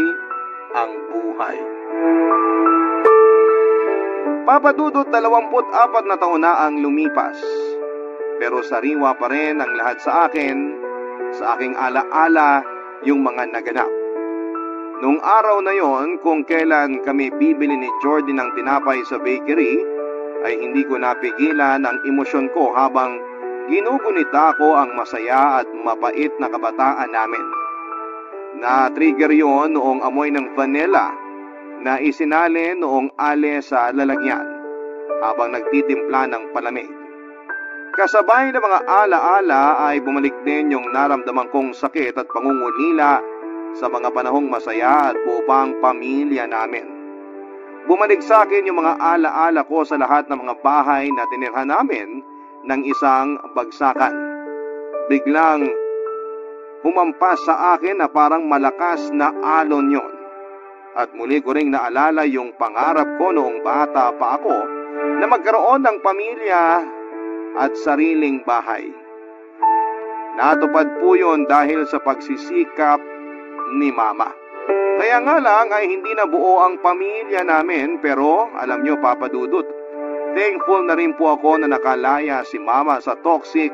ang buhay. Papa Dudut, 24 na taon na ang lumipas. Pero sariwa pa rin ang lahat sa akin, sa aking alaala yung mga naganap. Nung araw na yon, kung kailan kami bibili ni Jordy ng tinapay sa bakery, ay hindi ko napigilan ang emosyon ko habang ginugunita ko ang masaya at mapait na kabataan namin. Na-trigger yon noong amoy ng vanilla na isinali noong ale sa lalagyan habang nagtitimpla ng palamig. Kasabay ng mga alaala ay bumalik din yung naramdaman kong sakit at pangungulila sa mga panahong masaya at buo pang pamilya namin. Bumalik sa akin yung mga alaala ko sa lahat ng mga bahay na tinirhan namin ng isang bagsakan. Biglang humampas sa akin na parang malakas na alon yon. At muli ko ring naalala yung pangarap ko noong bata pa ako na magkaroon ng pamilya at sariling bahay. Natupad po yun dahil sa pagsisikap ni Mama. Kaya nga lang ay hindi na buo ang pamilya namin, pero alam nyo, Papa Dudut, thankful na rin po ako na nakalaya si Mama sa toxic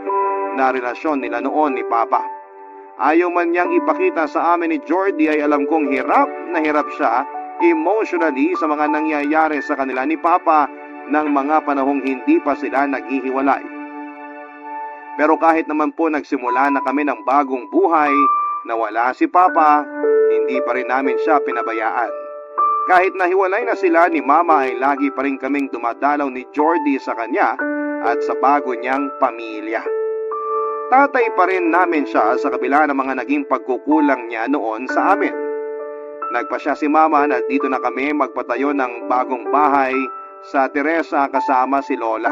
na relasyon nila noon ni Papa. Ayaw man niyang ipakita sa amin ni Jordy ay alam kong hirap siya emotionally sa mga nangyayari sa kanila ni Papa ng mga panahong hindi pa sila naghihiwalay. Pero kahit naman po nagsimula na kami ng bagong buhay na wala si Papa, hindi pa rin namin siya pinabayaan. Kahit nahiwalay na sila ni Mama ay lagi pa rin kaming dumadalaw ni Jordy sa kanya at sa bago niyang pamilya. Tatay pa rin namin siya sa kabila ng mga naging pagkukulang niya noon sa amin. Nagpasya si Mama na dito na kami magpatayo ng bagong bahay sa Teresa kasama si Lola.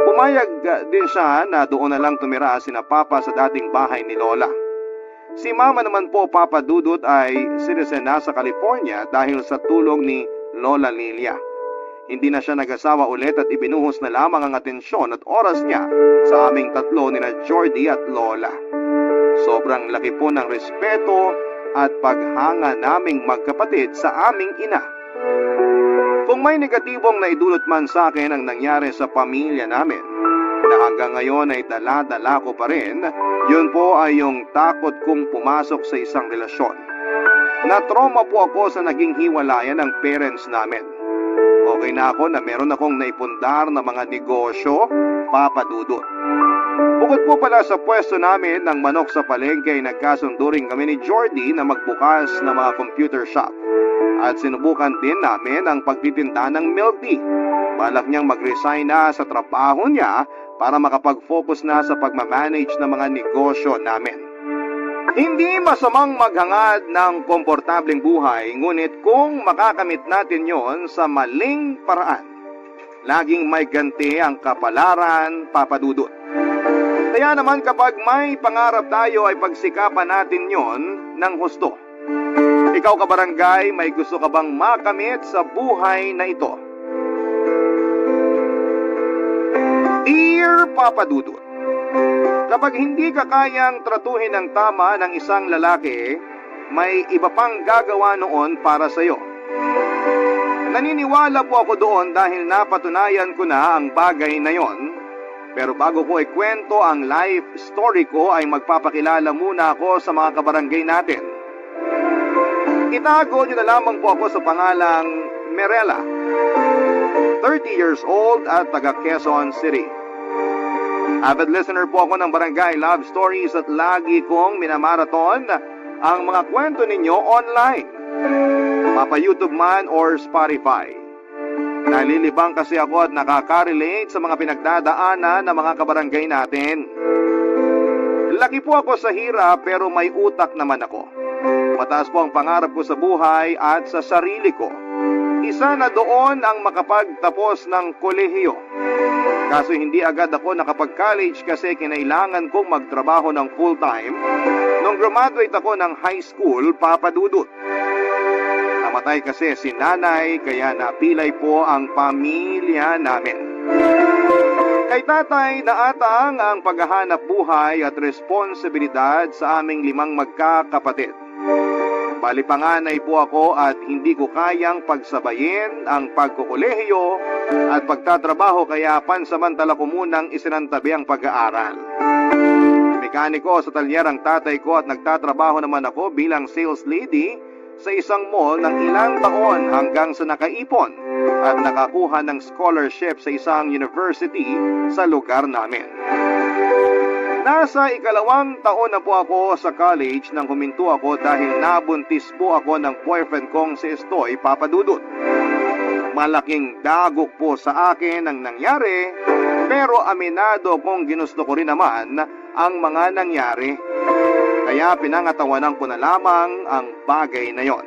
Pumayag din siya na doon na lang tumira sina Papa sa dating bahay ni Lola. Si Mama naman po, Papa Dudut, ay citizen na sa California dahil sa tulong ni Lola Lilia. Hindi na siya nag-asawa ulit at ibinuhos na lamang ang atensyon at oras niya sa aming tatlo nina Jordy at Lola. Sobrang laki po ng respeto at paghanga naming magkapatid sa aming ina. Kung may negatibong naidulot man sa akin ang nangyari sa pamilya namin, na hanggang ngayon ay dala-dala ko pa rin, yun po ay yung takot kong pumasok sa isang relasyon. Na-trauma po ako sa naging hiwalayan ng parents namin. Okay na ako na meron akong naipundar na mga negosyo, Papa Dudut. Bukod po pala sa pwesto namin ng manok sa palengke ay nagkasundo rin kami ni Jordy na magbukas ng mga computer shop. At sinubukan din namin ang pagtitinda ng milk tea. Balak niyang mag-resign na sa trabaho niya para makapag-focus na sa pagmamanage ng mga negosyo namin. Hindi masamang maghangad ng komportableng buhay, ngunit kung makakamit natin yon sa maling paraan, laging may ganti ang kapalaran, Papa Dudut. Kaya naman kapag may pangarap tayo ay pagsikapan natin yon ng husto. Ikaw kabarangay, may gusto ka bang makamit sa buhay na ito? Dear Papa Dudut, kapag hindi ka kayang tratuhin ng tama ng isang lalaki, may iba pang gagawa noon para sa iyo. Naniniwala po ako doon dahil napatunayan ko na ang bagay na yon. Pero bago ko ikwento ang life story ko ay magpapakilala muna ako sa mga kabarangay natin. Itago niyo na lamang po ako sa pangalang Merela, 30 years old at taga Quezon City. Avid listener po ako ng Barangay Love Stories at lagi kong minamarathon ang mga kwento ninyo online, mapa YouTube man or Spotify. Nalilibang kasi ako at nakaka-relate sa mga pinagdadaanan ng mga kabarangay natin. Laki po ako sa hirap pero may utak naman ako. Mataas po ang pangarap ko sa buhay at sa sarili ko. Isa na doon ang makapagtapos ng kolehiyo. Kaso hindi agad ako nakapag-college kasi kinailangan kong magtrabaho ng full-time nung graduate ako ng high school, Papa Dudut. Namatay kasi si nanay kaya napilay po ang pamilya namin. Kay tatay naatang ang paghahanap buhay at responsibilidad sa aming 5 magkakapatid. Bali panganay po ako at hindi ko kayang pagsabayin ang pagkukolehiyo at pagtatrabaho kaya pansamantala ko munang isinantabi ang pag-aaral. Mekaniko sa talyer ang tatay ko at nagtatrabaho naman ako bilang sales lady sa isang mall ng ilang taon hanggang sa nakaipon at nakakuha ng scholarship sa isang university sa lugar namin. Nasa 2 taon na po ako sa college nang huminto ako dahil nabuntis po ako ng boyfriend kong si Estoy, Papa Dudut. Malaking dagok po sa akin ang nangyari, pero aminado kong ginusto ko rin naman ang mga nangyari. Kaya pinangatawanan ko na lamang ang bagay na yon.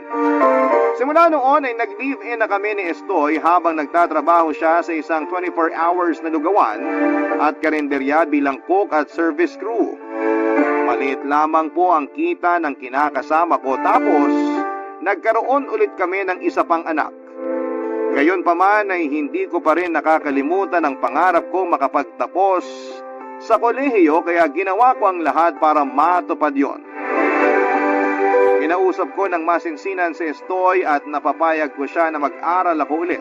Simula noon ay nag-live-in na kami ni Estoy habang nagtatrabaho siya sa isang 24 hours na lugawan at karinderya bilang cook at service crew. Maliit lamang po ang kita ng kinakasama ko tapos nagkaroon ulit kami ng isa pang anak. Gayon pa man ay hindi ko pa rin nakakalimutan ang pangarap ko makapagtapos sa kolehiyo kaya ginawa ko ang lahat para matupad yon. Kinausap ko ng masinsinan si Estoy at napapayag ko siya na mag-aral ako ulit.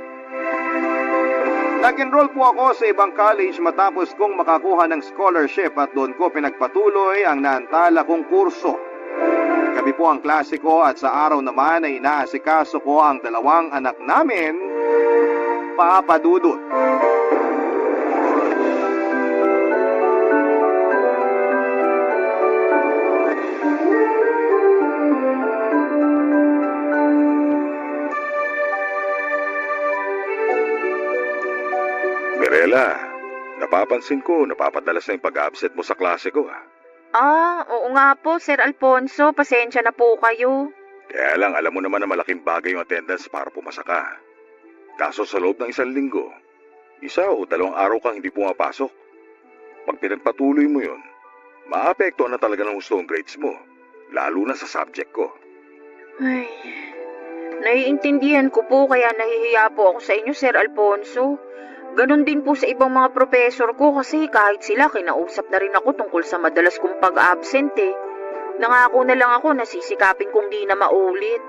Nag-enroll po ako sa ibang college matapos kong makakuha ng scholarship at doon ko pinagpatuloy ang naantala kong kurso. Gabi po ang klase ko at sa araw naman ay inaasikaso ko ang 2 anak namin, Papa Dudut. Mirela, napapansin ko, napapadalas na yung pag-absent mo sa klase ko. Oo nga po, Sir Alfonso. Pasensya na po kayo. Kaya lang, alam mo naman na malaking bagay yung attendance para pumasa ka. Kaso sa loob ng 1 linggo, 1 o 2 araw kang hindi pumapasok. Pag pinagpatuloy mo yun, maapektuhan na talaga ng gusto ang grades mo, lalo na sa subject ko. Ay, naiintindihan ko po kaya nahihiya po ako sa inyo, Sir Alfonso. Ganon din po sa ibang mga professor ko kasi kahit sila kinausap na rin ako tungkol sa madalas kong pag-absent eh. Nangako na lang ako na sisikapin kong di na maulit.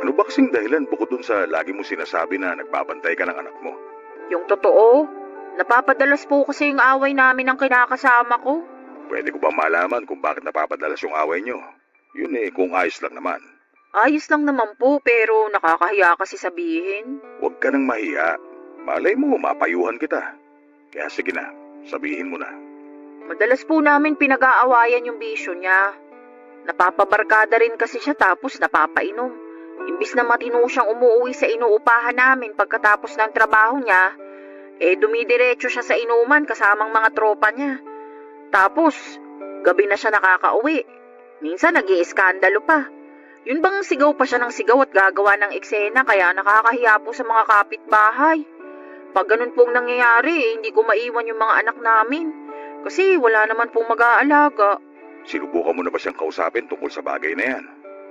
Ano ba kasing dahilan bukod dun sa lagi mo sinasabi na nagbabantay ka ng anak mo? Yung totoo, napapadalas po kasi yung away namin ng kinakasama ko. Pwede ko ba malaman kung bakit napapadalas yung away nyo? Yun kung ayos lang naman. Ayos lang naman po pero nakakahiya kasi sabihin. Huwag ka nang mahiya. Malay mo, mapayuhan kita. Kaya sige na, sabihin mo na. Madalas po namin pinag-aawayan yung bisyo niya. Napapabarkada rin kasi siya tapos napapainom. Imbis na matino siyang umuwi sa inuupahan namin pagkatapos ng trabaho niya, dumidiretso siya sa inuman kasamang mga tropa niya. Tapos, gabi na siya nakakauwi. Minsan nag-iiskandalo pa. Yun bang sigaw pa siya ng sigaw at gagawa ng eksena kaya nakakahiya po sa mga kapitbahay. Pag ganun pong nangyayari, hindi ko maiwan yung mga anak namin. Kasi wala naman pong mag-aalaga. Sinubukan mo na ba siyang kausapin tungkol sa bagay na yan?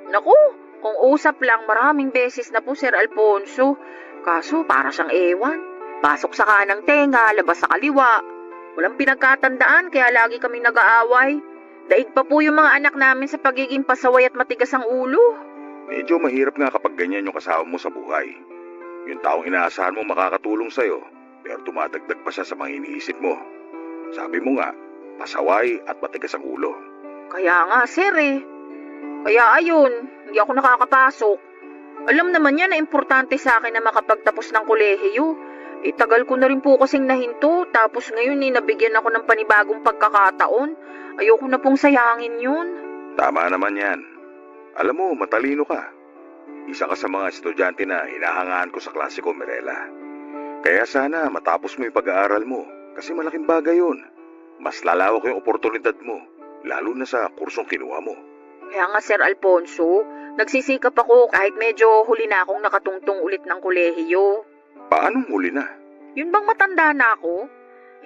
Naku, kung usap lang maraming beses na po, Sir Alfonso. Kaso para siyang ewan. Pasok sa kanang tenga, labas sa kaliwa. Walang pinagkatandaan kaya lagi kami nag-aaway. Daig pa po yung mga anak namin sa pagiging pasaway at matigas ang ulo. Medyo mahirap nga kapag ganyan yung kasama mo sa buhay. Yung taong inaasahan mo makakatulong sa'yo, pero tumadagdag pa siya sa mga iniisip mo. Sabi mo nga, pasaway at matigas ang ulo. Kaya nga, Sir Kaya ayun, hindi ako nakakapasok. Alam naman niya na importante sa akin na makapagtapos ng kolehiyo. Tagal ko na rin po kasing nahinto, tapos ngayon nabigyan ako ng panibagong pagkakataon. Ayoko na pong sayangin yun. Tama naman yan. Alam mo, matalino ka. Isa ka sa mga estudyante na hinahangaan ko sa klase ko, Mirela. Kaya sana matapos mo yung pag-aaral mo, kasi malaking bagay yun. Mas lalawak yung oportunidad mo, lalo na sa kursong kinuha mo. Kaya nga, Sir Alfonso, nagsisikap ako kahit medyo huli na akong nakatungtong ulit ng kolehiyo. Paano muli na? Yun bang matanda na ako?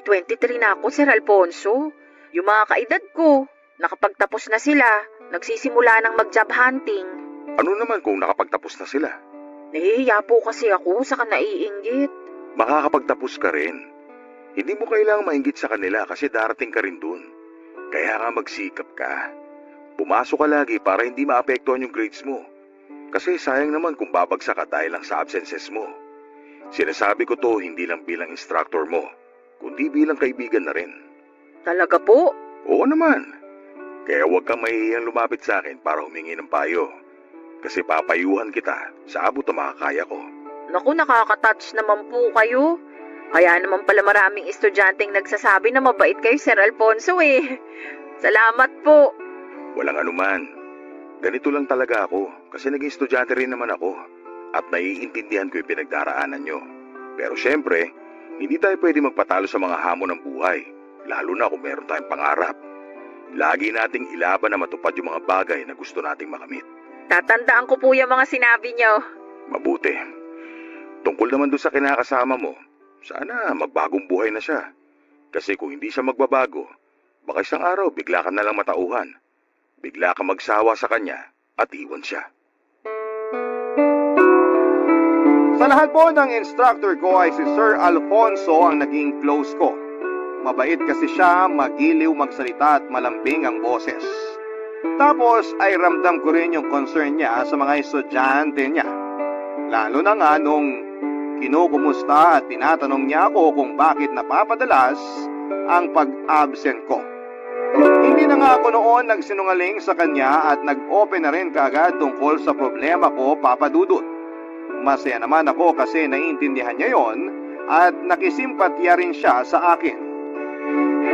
23 na ako, Sir Alfonso. Yung mga kaedad ko, nakapagtapos na sila, nagsisimula ng mag-job hunting. Ano naman kung nakapagtapos na sila? Nahihiya po kasi ako, saka naiinggit. Makakapagtapos ka rin. Hindi mo kailangang mainggit sa kanila kasi darating ka rin dun. Kaya nga magsikap ka. Pumasok ka lagi para hindi maapektuhan yung grades mo. Kasi sayang naman kung babagsak ka dahil lang sa absences mo. Sinasabi ko to hindi lang bilang instructor mo, kundi bilang kaibigan na rin. Talaga po? Oo naman. Kaya huwag kang mahihiyang lumapit sa akin para humingi ng payo. Kasi papayuhan kita sa abot na makakaya ko. Naku, nakaka-touch naman po kayo. Kaya naman pala maraming estudyanteng nagsasabi na mabait kayo, Sir Alfonso Salamat po. Walang anuman. Ganito lang talaga ako kasi naging estudyante rin naman ako at naiintindihan ko yung pinagdaraanan nyo. Pero syempre, hindi tayo pwede magpatalo sa mga hamon ng buhay, lalo na kung meron tayong pangarap. Lagi nating ilaban na matupad yung mga bagay na gusto nating makamit. Tatandaan ko po yung mga sinabi niyo. Mabuti. Tungkol naman doon sa kinakasama mo, sana magbagong buhay na siya. Kasi kung hindi siya magbabago, baka isang araw bigla ka na lang matauhan. Bigla ka magsawa sa kanya at iwan siya. Sa lahat po ng instructor ko ay si Sir Alfonso ang naging close ko. Mabait kasi siya, magiliw magsalita at malambing ang boses. Tapos ay ramdam ko rin yung concern niya sa mga estudyante niya. Lalo na nga nung kinukumusta at tinatanong niya ako kung bakit napapadalas ang pag-absent ko. Hindi na nga ako noon nagsinungaling sa kanya at nag-open na rin kaagad tungkol sa problema ko, Papa Dudut. Masaya naman ako kasi naiintindihan niya yon at nakisimpatya rin siya sa akin.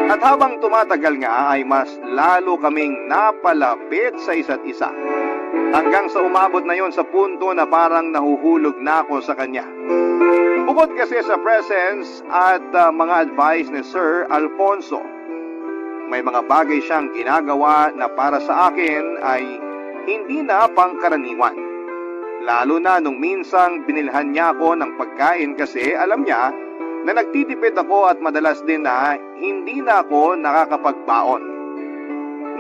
At habang tumatagal nga ay mas lalo kaming napalapit sa isa't isa. Hanggang sa umabot na yon sa punto na parang nahuhulog na ako sa kanya. Bukod kasi sa presence at mga advice ni Sir Alfonso, may mga bagay siyang ginagawa na para sa akin ay hindi na pangkaraniwan. Lalo na nung minsang binilhan niya ako ng pagkain kasi alam niya na nagtitipid ako at madalas din na hindi na ako nakakapagbaon.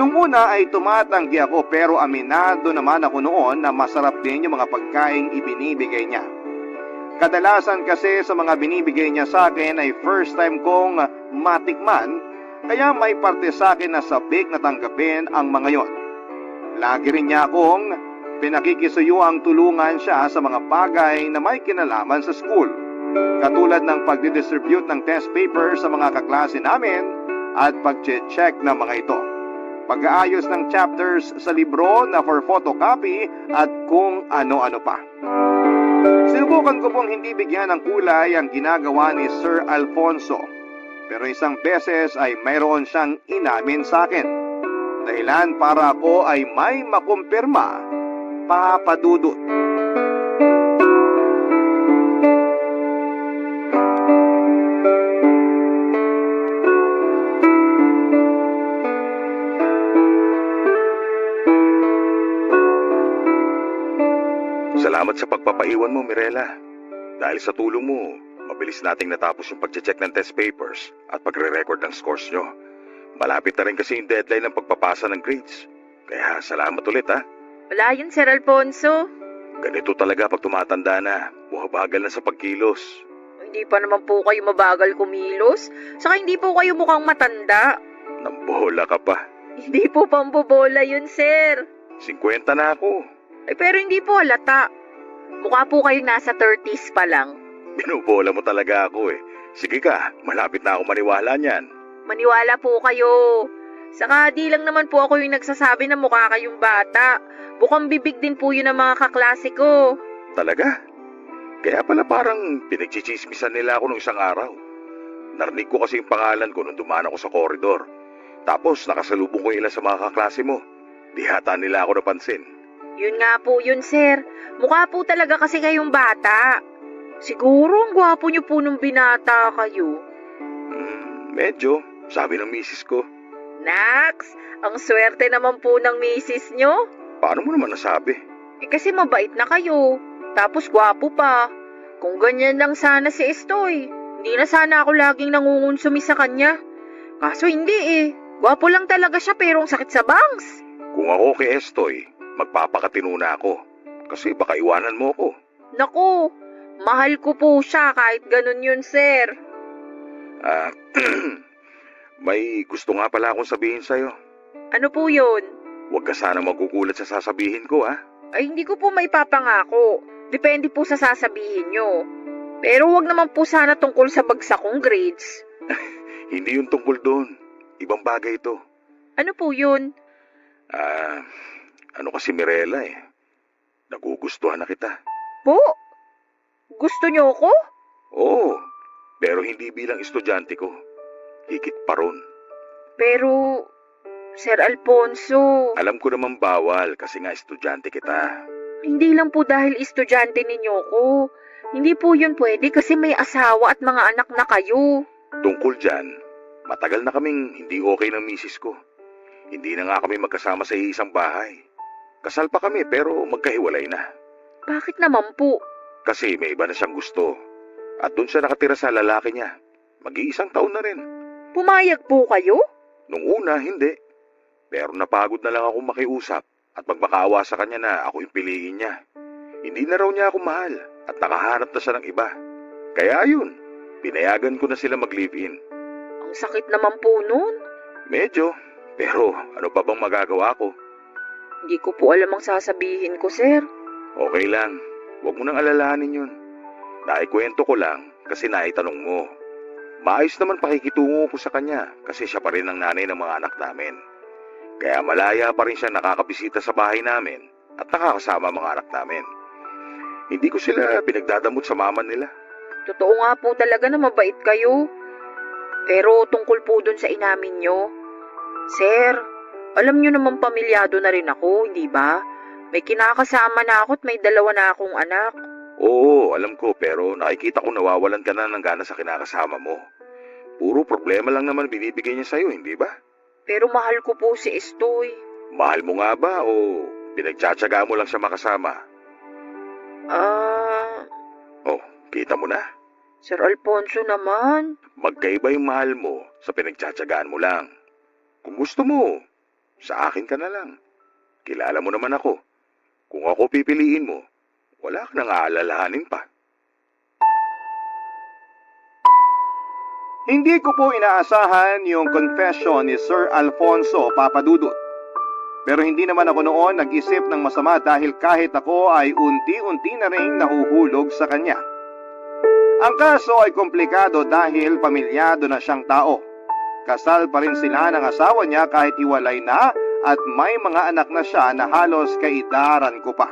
Nung una ay tumatanggi ako pero aminado naman ako noon na masarap din yung mga pagkaing ibinibigay niya. Kadalasan kasi sa mga binibigay niya sa akin ay first time kong matikman, kaya may parte sa akin na sabik na tanggapin ang mga yon. Lagi rin niya akong pinakikisuyuang tulungan siya sa mga bagay na may kinalaman sa school, katulad ng pagdidistribute ng test paper sa mga kaklase namin at pag-check ng mga ito, pag-aayos ng chapters sa libro na for photocopy at kung ano-ano pa. Sinubukan ko pong hindi bigyan ng kulay ang ginagawa ni Sir Alfonso, pero isang beses ay mayroon siyang inamin sa akin. Dahilan para ako ay may makumpirma, Papa Dudut. Salamat sa pagpapaiwan mo, Mirela. Dahil sa tulong mo, mabilis nating natapos yung pag-check ng test papers at pagre-record ng scores nyo. Malapit na rin kasi yung deadline ng pagpapasa ng grades. Kaya salamat ulit, ha? Wala yun, Sir Alfonso. Ganito talaga pag tumatanda na, buhabagal na sa pagkilos. Hindi pa naman po kayo mabagal kumilos. Saka hindi po kayo mukhang matanda. Nambola ka pa. Hindi po pambobola yun, Sir. 50 na ako. Pero hindi po halata. Mukha po kayong nasa 30s pa lang. Binubola mo talaga ako eh. Sige ka, malapit na ako maniwala niyan. Maniwala po kayo. Saka di lang naman po ako yung nagsasabi na mukha kayong bata. Bukang bibig din po yun ng mga kaklase ko. Talaga? Kaya pala parang pinagchichismisan nila ako nung isang araw. Narinig ko kasi yung pangalan ko nung dumaan ako sa koridor. Tapos nakasalubong ko ilan sa mga kaklase mo. Di hata nila ako napansin. Yun nga po yun, Sir. Mukha po talaga kasi kayong bata. Siguro ang gwapo niyo po nung binata kayo. Medyo, sabi ng misis ko. Nax, ang swerte naman po ng misis nyo. Paano mo naman nasabi? Kasi mabait na kayo. Tapos gwapo pa. Kung ganyan lang sana si Estoy, hindi na sana ako laging nangungunsumi sa kanya. Kaso hindi eh. Gwapo lang talaga siya pero ang sakit sa bangs. Kung ako kay Estoy, magpapakatino na ako. Kasi baka iwanan mo ako. Naku, mahal ko po siya kahit ganun yun, Sir. May gusto nga pala akong sabihin sa'yo. Ano po yun? Huwag ka sana magugulat sa sasabihin ko, ha? Ay, hindi ko po may papangako. Depende po sa sasabihin nyo. Pero wag naman po sana tungkol sa bagsak kong grades. Hindi yung tungkol doon. Ibang bagay ito. Ano po yun? Ano kasi Mirela eh. Nagugustuhan na kita. Po? Gusto nyo ako? Oo, pero hindi bilang estudyante ko. Higit pa ron. Pero, Sir Alfonso, Alam ko naman bawal kasi nga estudyante kita. hindi lang po dahil estudyante ninyo ko. Hindi po yun pwede kasi may asawa at mga anak na kayo. Tungkol dyan, matagal na kaming hindi okay ng misis ko. Hindi na nga kami magkasama sa isang bahay. Kasal pa kami pero magkahiwalay na. Bakit naman po? Kasi may iba na siyang gusto. At doon siya nakatira sa lalaki niya. Mag-iisang taon na rin. Pumayag po kayo? Nung una, hindi. Pero napagod na lang akong makiusap at magmakaawa sa kanya na ako yung piliin niya. Hindi na raw niya ako mahal at nakahanap na siya ng iba. Kaya ayun, pinayagan ko na sila mag-live-in. Ang sakit naman po nun. Medyo, pero ano pa bang magagawa ko? Hindi ko po alam ang sasabihin ko, Sir. Okay lang, huwag mo nang alalahanin yun. Naikwento ko lang kasi naitanong mo. Maayos naman pakikitungo ko sa kanya kasi siya pa rin ang nanay ng mga anak namin. Kaya malaya pa rin siya nakakabisita sa bahay namin at nakakasama mga anak namin. Hindi ko sila pinagdadamot sa mama nila. Totoo nga po talaga na mabait kayo. Pero tungkol po dun sa inamin nyo, Sir, alam nyo naman pamilyado na rin ako, hindi ba? May kinakasama na ako at may 2 na akong anak. Oo, alam ko pero nakikita ko nawawalan ka na ng gana sa kinakasama mo. Puro problema lang naman binibigay niya sa'yo, hindi ba? Pero mahal ko po si Estoy. Mahal mo nga ba o pinagtsatsaga mo lang siya makasama? Oh, kita mo na. Sir Alfonso naman. Magkaiba yung mahal mo sa pinagtsatsagaan mo lang. Kung gusto mo, sa akin ka na lang. Kilala mo naman ako. Kung ako pipiliin mo, wala ka nang aalalahanin pa. Hindi ko po inaasahan yung confession ni Sir Alfonso Papadudut. Pero hindi naman ako noon nag-isip ng masama dahil kahit ako ay unti-unti na rin nahuhulog sa kanya. Ang kaso ay komplikado dahil pamilyado na siyang tao. Kasal pa rin sila ng asawa niya kahit hiwalay na at may mga anak na siya na halos kaidaran ko pa.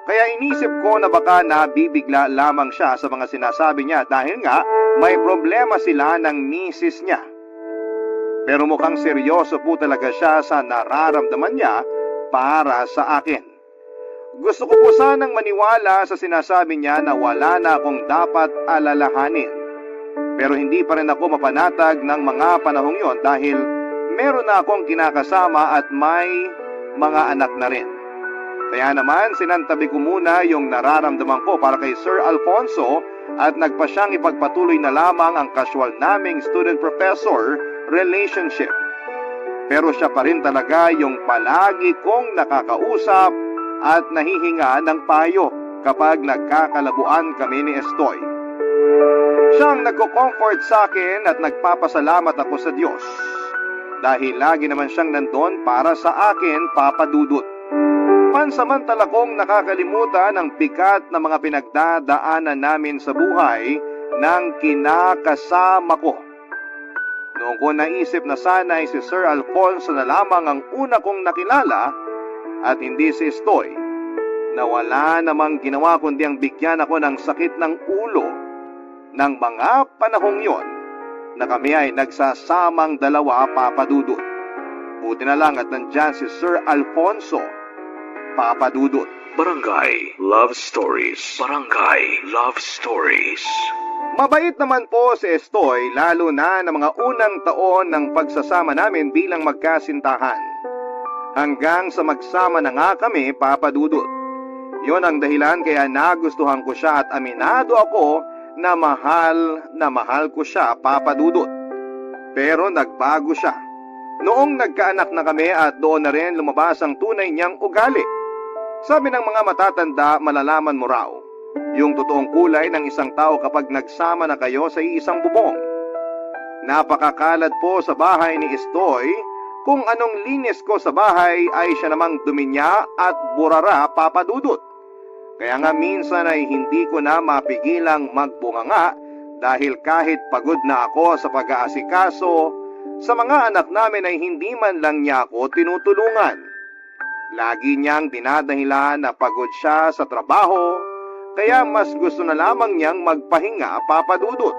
Kaya inisip ko na baka nabibigla lamang siya sa mga sinasabi niya dahil nga may problema sila ng misis niya. Pero mukhang seryoso po talaga siya sa nararamdaman niya para sa akin. Gusto ko po sanang maniwala sa sinasabi niya na wala na akong dapat alalahanin. Pero hindi pa rin ako mapanatag ng mga panahong yon dahil meron na akong kinakasama at may mga anak na rin. Kaya naman sinantabi ko muna yung nararamdaman ko para kay Sir Alfonso at nagpa siyang ipagpatuloy na lamang ang casual naming student-professor relationship. Pero siya pa rin talaga yung palagi kong nakakausap at nahihinga ng payo kapag nagkakalabuan kami ni Estoy. Siyang nagko-comfort sa akin at nagpapasalamat ako sa Diyos dahil lagi naman siyang nandun para sa akin, Papa Dudut. Pansamantala kong nakakalimutan ang bigat na mga pinagdadaanan namin sa buhay ng kinakasama ko. Noong ko naisip na sana ay si Sir Alfonso na lamang ang una kong nakilala at hindi si Estoy, na wala namang ginawa kundi ang bigyan ako ng sakit ng ulo ng mga panahong yon na kami ay nagsasamang dalawa, Papa Dudut. Buti na lang at nandyan si Sir Alfonso, Papa Dudut. Barangay Love Stories. Barangay Love Stories. Mabait naman po si Estoy lalo na ng mga unang taon ng pagsasama namin bilang magkasintahan. Hanggang sa magsama na nga kami, Papa Dudut. Yon ang dahilan kaya nagustuhan ko siya at aminado ako na mahal ko siya, Papa Dudut. Pero nagbago siya. Noong nagkaanak na kami at doon na rin lumabas ang tunay niyang ugali. Sabi ng mga matatanda, malalaman mo raw yung totoong kulay ng isang tao kapag nagsama na kayo sa iisang bubong. Napakakalad po sa bahay ni Estoy. Kung anong linis ko sa bahay ay siya namang duminya at burara, Papa Dudut. Kaya nga minsan ay hindi ko na mapigilang magbunganga dahil kahit pagod na ako sa pag-aasikaso, sa mga anak namin ay hindi man lang niya ako tinutulungan. Lagi niyang dinadahilan na pagod siya sa trabaho, kaya mas gusto na lamang niyang magpahinga, Papa Dudut.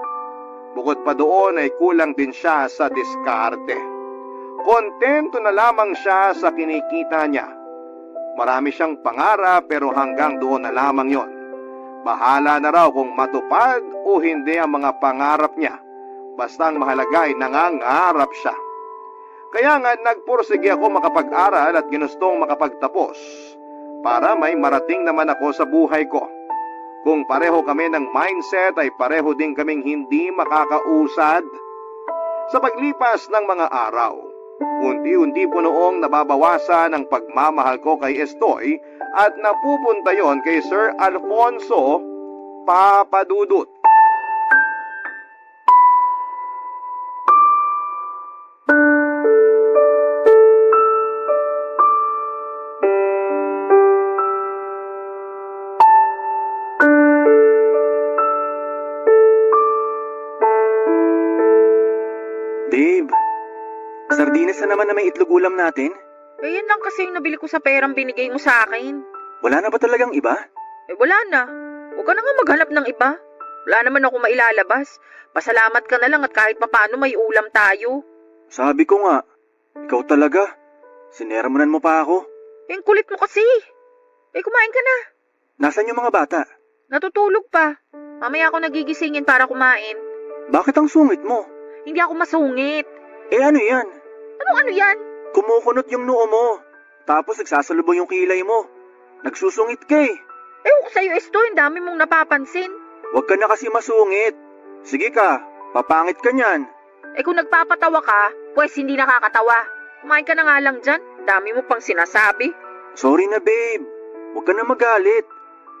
Bukod pa doon ay kulang din siya sa diskarte. Kontento na lamang siya sa kinikita niya. Marami siyang pangarap pero hanggang doon na lamang yon. Bahala na raw kung matupad o hindi ang mga pangarap niya. Basta ang mahalaga ay nangangarap siya. Kaya nga nagpursige ako makapag-aral at ginustong makapagtapos para may marating naman ako sa buhay ko. Kung pareho kami ng mindset ay pareho din kaming hindi makakausad. Sa paglipas ng mga araw, unti-unti po noong nababawasan ang pagmamahal ko kay Estoy at napupunta yon kay Sir Alfonso, Papa Dudut. Babe, sardinas na naman na may itlog ulam natin? Eh, yan lang kasi yung nabili ko sa perang binigay mo sa akin. Wala na ba talagang iba? Eh, wala na. Huwag ka na nga maghanap ng iba. Wala naman ako mailalabas. Pasalamat ka na lang at kahit papaano may ulam tayo. Sabi ko nga, ikaw talaga. Sinermonan mo pa ako. Eh, ang kulit mo kasi. Eh, kumain ka na. Nasaan yung mga bata? Natutulog pa. Mamaya ako nagigisingin para kumain. Bakit ang sungit mo? Hindi ako masungit. Eh ano yan? Ano yan? Kumukunot yung noo mo. Tapos nagsasalubong yung kilay mo. Nagsusungit ka eh. Ewan ko sa'yo, Esto, ang dami mong napapansin. Huwag ka na kasi masungit. Sige ka, papangit ka niyan. Kung nagpapatawa ka, pues hindi nakakatawa. Kumain ka na nga lang dyan. Dami mo pang sinasabi. Sorry na babe, huwag ka na magalit.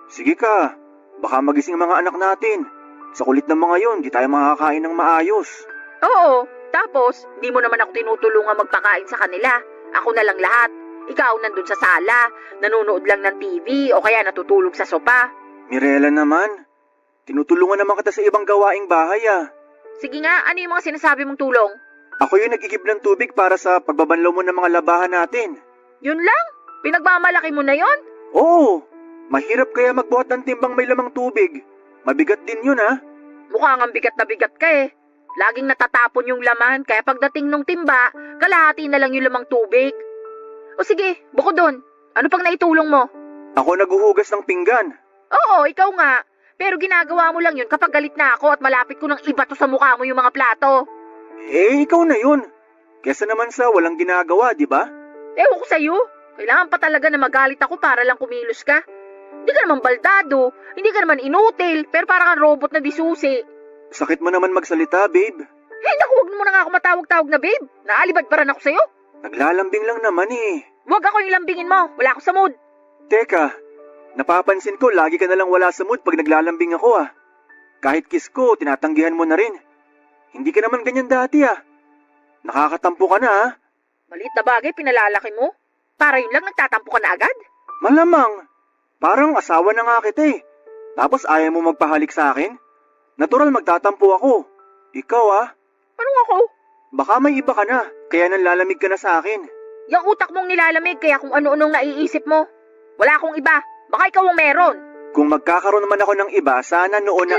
Sige ka, baka magising ang mga anak natin. Sa kulit ng mga yon, di tayo makakain ng maayos. Oo, tapos, di mo naman ako tinutulungan magpakain sa kanila. Ako na lang lahat. Ikaw nandun sa sala, nanonood lang ng TV o kaya natutulog sa sopa. Mirela naman, tinutulungan naman kita sa ibang gawaing bahay ah. Sige nga, ano yung mga sinasabi mong tulong? Ako yung nagkikip ng tubig para sa pagbabanlaw mo ng mga labahan natin. Yun lang? Pinagmamalaki mo na yon? Oo, mahirap kaya magbuhat ng timbang may lamang tubig. Mabigat din yun ha. Mukhang ang bigat na bigat ka eh. Laging natatapon yung laman, kaya pagdating nung timba, kalahati na lang yung lamang tubig. O sige, bukod doon, ano pang naitulong mo? Ako naguhugas ng pinggan. Oo, ikaw nga. Pero ginagawa mo lang yun kapag galit na ako at malapit ko ng iba to sa mukha mo yung mga plato. Ikaw na yun. Kesa naman sa walang ginagawa, di ba? Ewan ko sa'yo. Kailangan pa talaga na magalit ako para lang kumilos ka. Hindi ka naman baldado, hindi ka naman inutil, pero parang kang robot na disusi. Sakit mo naman magsalita, babe. Naku, huwag mo na nga ako matawag-tawag na babe. Naalibad pa rin ako sa'yo. Naglalambing lang naman eh. Huwag ako yung lambingin mo, wala ako sa mood. Teka, napapansin ko lagi ka nalang wala sa mood pag naglalambing ako ah. Kahit kiss ko, tinatanggihan mo na rin. Hindi ka naman ganyan dati ah. Nakakatampo ka na ah. Maliit na bagay, pinalalaki mo. Para yun lang nagtatampo ka na agad? Malamang. Parang asawa na nga kita eh. Tapos ayaw mo magpahalik sa akin? Natural magtatampo ako. Ikaw ah. Anong ako? Baka may iba ka na, kaya nanlalamig ka na sa akin. Yung utak mong nilalamig kaya kung ano-anong naiisip mo. Wala akong iba. Baka ikaw ang meron. Kung magkakaroon naman ako ng iba, sana noon na...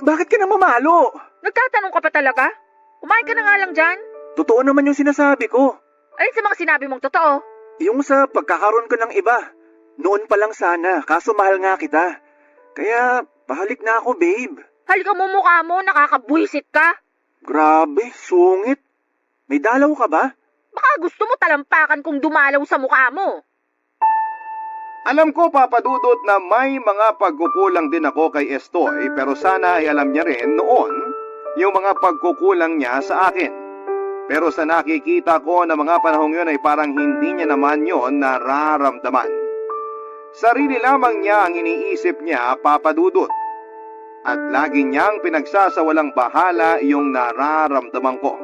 bakit ka na mamalo? Nagtatanong ka pa talaga? Kumain ka na nga lang dyan. Totoo naman yung sinasabi ko. Alin sa mga sinabi mong totoo? Yung sa pagkakaroon ko ng iba. Noon pa lang sana, kaso mahal nga kita. Kaya, pahalik na ako, babe. Halika mo mukha mo, nakakabwisit ka. Grabe, sungit. May dalaw ka ba? Baka gusto mo talampakan kung dumalaw sa mukha mo. Alam ko, Papa Dudut, na may mga pagkukulang din ako kay Estoy, pero sana ay alam niya rin noon yung mga pagkukulang niya sa akin. Pero sa nakikita ko na mga panahong yun ay parang hindi niya naman yun nararamdaman. Sarili lamang niya ang iniisip niya, Papa Dudut. At lagi niyang pinagsasawalang bahala yung nararamdaman ko.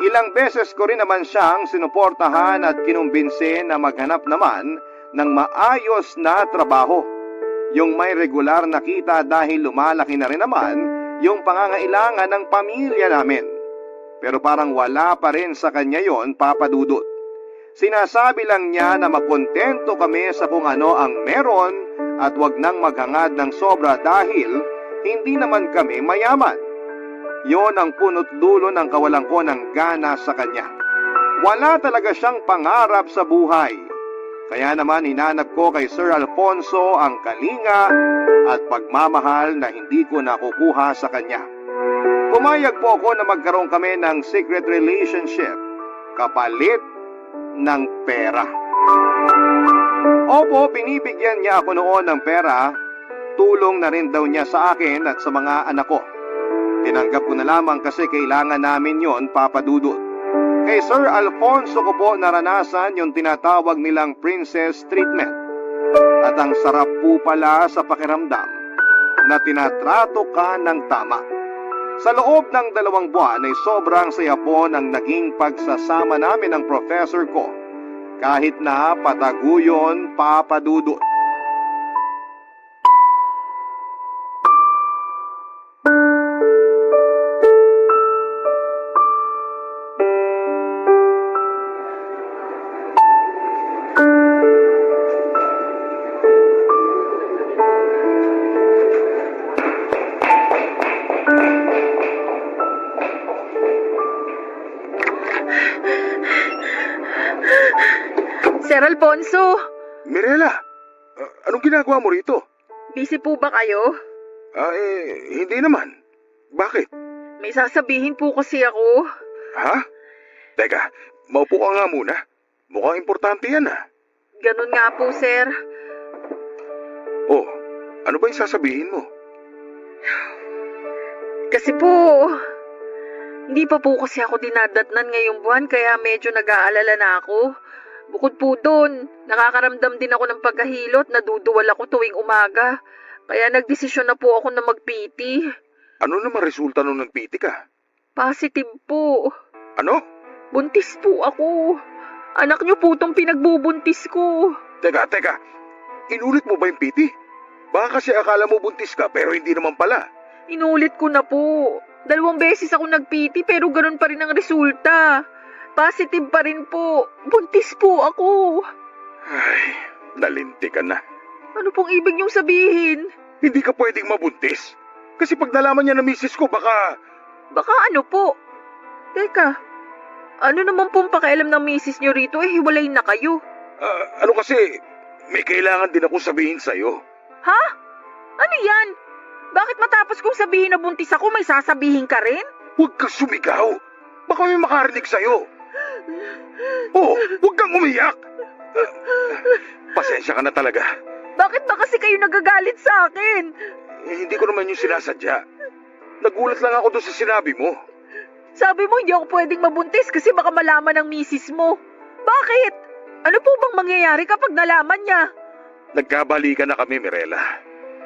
Ilang beses ko rin naman siyang sinuportahan at kinumbinse na maghanap naman ng maayos na trabaho. Yung may regular na kita dahil lumalaki na rin naman yung pangangailangan ng pamilya namin. Pero parang wala pa rin sa kanya yon, Papa Dudut. Sinasabi lang niya na makontento kami sa kung ano ang meron at wag nang maghangad ng sobra dahil hindi naman kami mayaman. Yon ang punot dulo ng kawalan ko ng gana sa kanya. Wala talaga siyang pangarap sa buhay. Kaya naman hinanap ko kay Sir Alfonso ang kalinga at pagmamahal na hindi ko nakukuha sa kanya. Pumayag po ako na magkaroon kami ng secret relationship kapalit ng pera. Opo, binibigyan niya ako noon ng pera. Tulong na rin daw niya sa akin at sa mga anak ko. Tinanggap ko na lamang kasi kailangan namin yon, Papa Dudut. Kay Sir Alfonso ko po naranasan yung tinatawag nilang princess treatment. At ang sarap po pala sa pakiramdam na tinatrato ka ng tama. Sa loob ng 2 buwan ay sobrang saya po ng naging pagsasama namin ng professor ko. Kahit na pataguyon, Papa Dudut. Sir Alfonso, Mirela, anong ginagawa mo rito? busy po ba kayo? Hindi naman. Bakit? May sasabihin po kasi ako. Ha? Teka, maupo ka nga muna. Mukhang importante yan ah. Ganun nga po, sir. Oh, ano ba yung sasabihin mo? Kasi po, hindi pa po kasi ako dinadatnan ngayong buwan kaya medyo nag-aalala na ako. Bukod po doon, nakakaramdam din ako ng pagkahilot, naduduwal ako tuwing umaga. Kaya nagdesisyon na po ako na mag-PT. Ano naman resulta nung nag-PT ka? Positive po. Ano? Buntis po ako. Anak niyo po tong pinagbubuntis ko. Teka. Inulit mo ba yung PT? Baka kasi akala mo buntis ka pero hindi naman pala. Inulit ko na po. 2 beses ako nag-PT pero ganun pa rin ang resulta. Positive pa rin po. Buntis po ako. Ay, nalinti ka na. Ano pong ibig niyong sabihin? Hindi ka pwedeng mabuntis. Kasi pag nalaman niya na misis ko, baka... Baka ano po? Teka, ano naman pong pakialam ng misis niyo rito? Hiwalay na kayo. Ano kasi, may kailangan din akong sabihin sa'yo. Ha? Ano yan? Bakit matapos kong sabihin na buntis ako, may sasabihin ka rin? Huwag kang sumigaw. Baka may makarinig sa'yo. Oh, huwag kang umiyak. Pasensya ka na talaga. Bakit ba kasi kayo nagagalit sa akin? Hindi ko naman yung sinasadya. Nagulat lang ako doon sa sinabi mo. Sabi mo hindi ako pwedeng mabuntis kasi baka malaman ng misis mo. Bakit? Ano po bang mangyayari kapag nalaman niya? Nagkabalikan na kami, Mirela.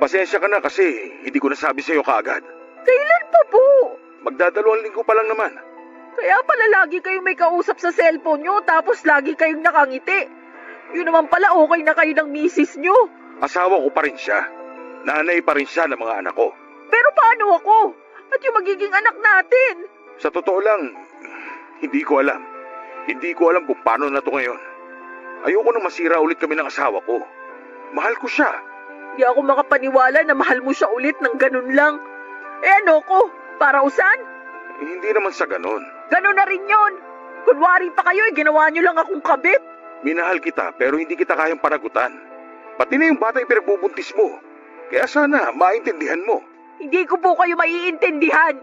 Pasensya ka na kasi hindi ko nasabi sa'yo kaagad. Kailan pa po? Magdadalawang linggo pa lang naman. Kaya pala lagi kayong may kausap sa cellphone nyo tapos lagi kayong nakangiti. Yun naman pala okay na kayo ng misis nyo. Asawa ko pa rin siya. Nanay pa rin siya ng mga anak ko. Pero paano ako? At yung magiging anak natin? Sa totoo lang, hindi ko alam. Hindi ko alam kung paano na to ngayon. Ayoko na masira ulit kami ng asawa ko. Mahal ko siya. Di ako makapaniwala na mahal mo siya ulit ng ganun lang. Eh ano ko? Para usan? Hindi naman sa ganon. Ganun na rin yun. Kunwari pa kayo, ginawa nyo lang akong kabit. Minahal kita pero hindi kita kayang panagutan. Pati na yung bata yung pinagbubuntis mo. Kaya sana maintindihan mo. Hindi ko po kayo maiintindihan.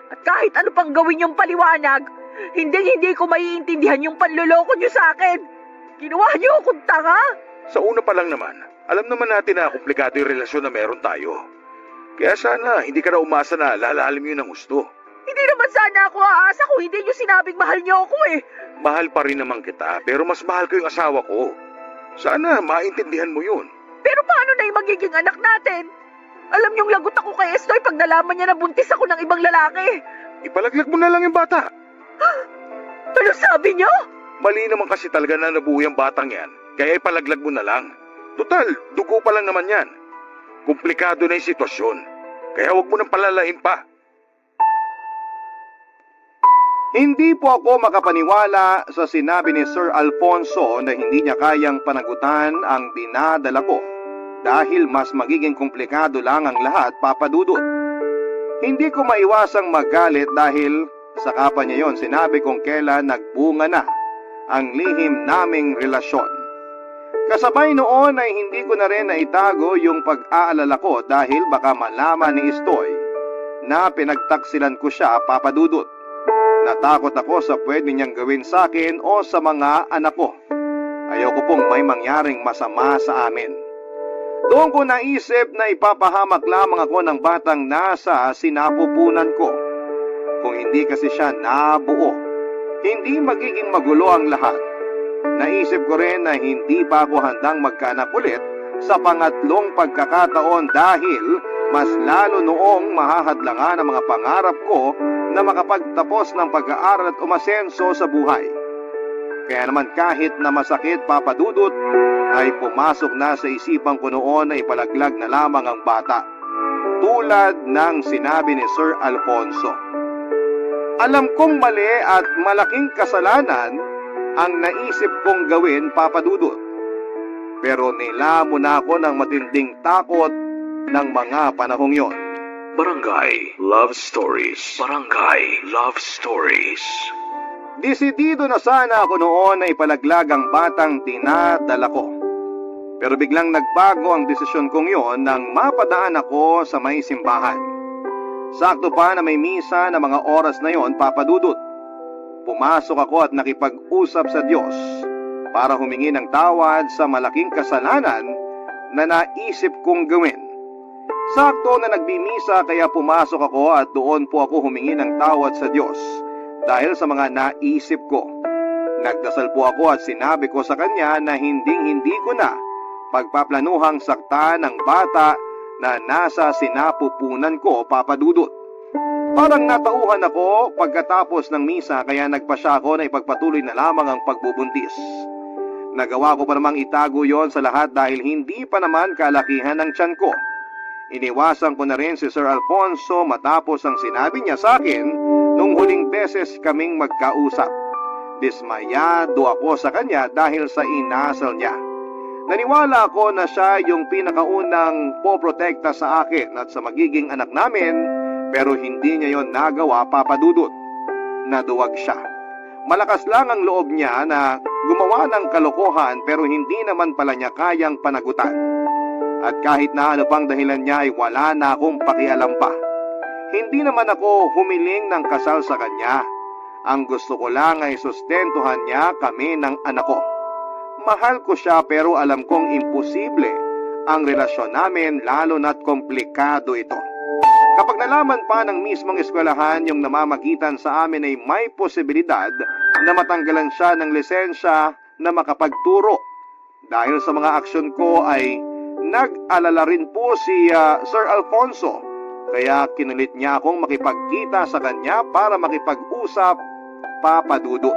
At kahit ano pang gawin yung paliwanag, hindi ko maiintindihan yung panloloko nyo sa akin. Ginawa nyo akong tanga. Sa una pa lang naman, alam naman natin na komplikado yung relasyon na meron tayo. Kaya sana hindi ka na umasa na lalalim yun ng gusto. Hindi naman sana ako aasa kung hindi nyo sinabing mahal nyo ako eh. Mahal pa rin naman kita pero mas mahal ko yung asawa ko. Sana maintindihan mo yun. Pero paano na yung magiging anak natin? Alam niyong lagot ako kay Estoy pag nalaman niya na buntis ako ng ibang lalaki. Ipalaglag mo na lang yung bata. Ano sabi niyo? Mali naman kasi talaga na nabuhay ang batang yan. Kaya ipalaglag mo na lang. Total, dugo pa lang naman yan. Komplikado na yung sitwasyon. Kaya huwag mo nang palalain pa. Hindi po ako makapaniwala sa sinabi ni Sir Alfonso na hindi niya kayang panagutan ang dinadala ko dahil mas magiging komplikado lang ang lahat, Papa Dudut. Hindi ko maiwasang magalit dahil sa kapa niya yon sinabi kong kailan nagbunga na ang lihim naming relasyon. Kasabay noon ay hindi ko na rin naitago yung pag-aalala ko dahil baka malaman ni Estoy na pinagtaksilan ko siya, Papa Dudut. Natakot ako sa pwede niyang gawin sa akin o sa mga anak ko. Ayoko pong may mangyaring masama sa amin. Doon ko naisip na ipapahamak lamang ako ng batang nasa sinapupunan ko. Kung hindi kasi siya nabuo, hindi magiging magulo ang lahat. Naisip ko rin na hindi pa ako handang magkaanak ulit sa pangatlong pagkakataon dahil mas lalo noong mahahadlangan ang mga pangarap ko na makapagtapos ng pag-aaral at umasenso sa buhay. Kaya naman kahit na masakit, Papa Dudut, ay pumasok na sa isipan ko noon na ipalaglag na lamang ang bata. Tulad ng sinabi ni Sir Alfonso. Alam kong mali at malaking kasalanan ang naisip kong gawin, Papa Dudut. Pero nilamon na ako ng matinding takot ng mga panahong yon. Barangay Love Stories. Barangay Love Stories. Desidido na sana ako noon na ipalaglag ang batang dinadala ko. Pero biglang nagbago ang desisyon kong yon nang mapadaan ako sa may simbahan. Sakto pa na may misa na mga oras na yon, Papa Dudut. Pumasok ako at nakipag-usap sa Diyos para humingi ng tawad sa malaking kasalanan na naisip kong gawin. Sakto na nagbimisa kaya pumasok ako at doon po ako humingi ng tawad sa Diyos dahil sa mga naisip ko. Nagdasal po ako at sinabi ko sa kanya na hindi ko na pagpaplanuhang sakta ng bata na nasa sinapupunan ko, Papa Dudut. Parang natauhan ako pagkatapos ng misa kaya nagpasya ako na ipagpatuloy na lamang ang pagbubuntis. Nagawa ko pa namang itago yon sa lahat dahil hindi pa naman kalakihan ng tiyan ko. Iniwasan ko na rin si Sir Alfonso matapos ang sinabi niya sa akin nung huling beses kaming magkausap. Dismayado ako sa kanya dahil sa inasal niya. Naniwala ako na siya yung pinakaunang poprotekta sa akin at sa magiging anak namin, pero hindi niya yon nagawa, Papa Dudut. Naduwag siya. Malakas lang ang loob niya na gumawa ng kalokohan pero hindi naman pala niya kayang panagutan. At kahit na ano pang dahilan niya ay wala na akong pakialam pa. Hindi naman ako humiling ng kasal sa kanya. Ang gusto ko lang ay sustentuhan niya kami ng anak ko. Mahal ko siya pero alam kong imposible ang relasyon namin lalo na't komplikado ito. Kapag nalaman pa ng mismong eskwelahan yung namamagitan sa amin ay may posibilidad na matanggalan siya ng lisensya na makapagturo. Dahil sa mga aksyon ko ay nag-alala rin po si Sir Alfonso. Kaya kinulit niya akong makipagkita sa kanya para makipag-usap, Papa Dudut.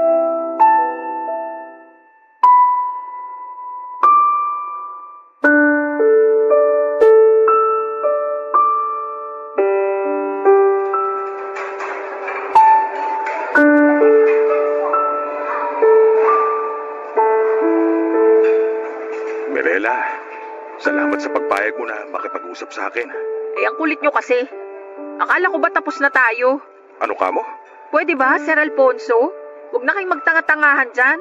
Mirela, salamat sa pagpayag mo na makipag-usap sa akin. Eh, ang kulit nyo kasi. Akala ko ba tapos na tayo? Ano ka mo? Pwede ba, Sir Alfonso? Huwag na kayong magtanga-tangahan dyan.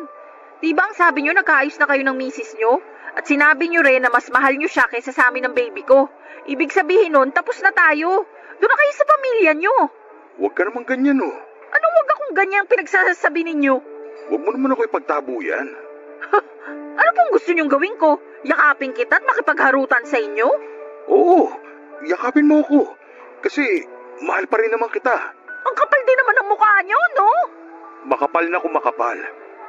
Di ba ang sabi nyo nagkaayos na kayo ng misis nyo? At sinabi nyo rin na mas mahal nyo siya kaysa sa amin ng baby ko. Ibig sabihin nun, tapos na tayo. Doon na kayo sa pamilya nyo. Huwag ka naman ganyan, oh. Anong wag akong ganyang pinagsasabi ninyo? Huwag mo naman ako ipagtabo yan. Ano pong gusto nyong gawin ko? Yakapin kita at makipagharutan sa inyo? Oo, yakapin mo ako. Kasi mahal pa rin naman kita. Ang kapal din naman ng mukha nyo, no? Makapal na kung makapal.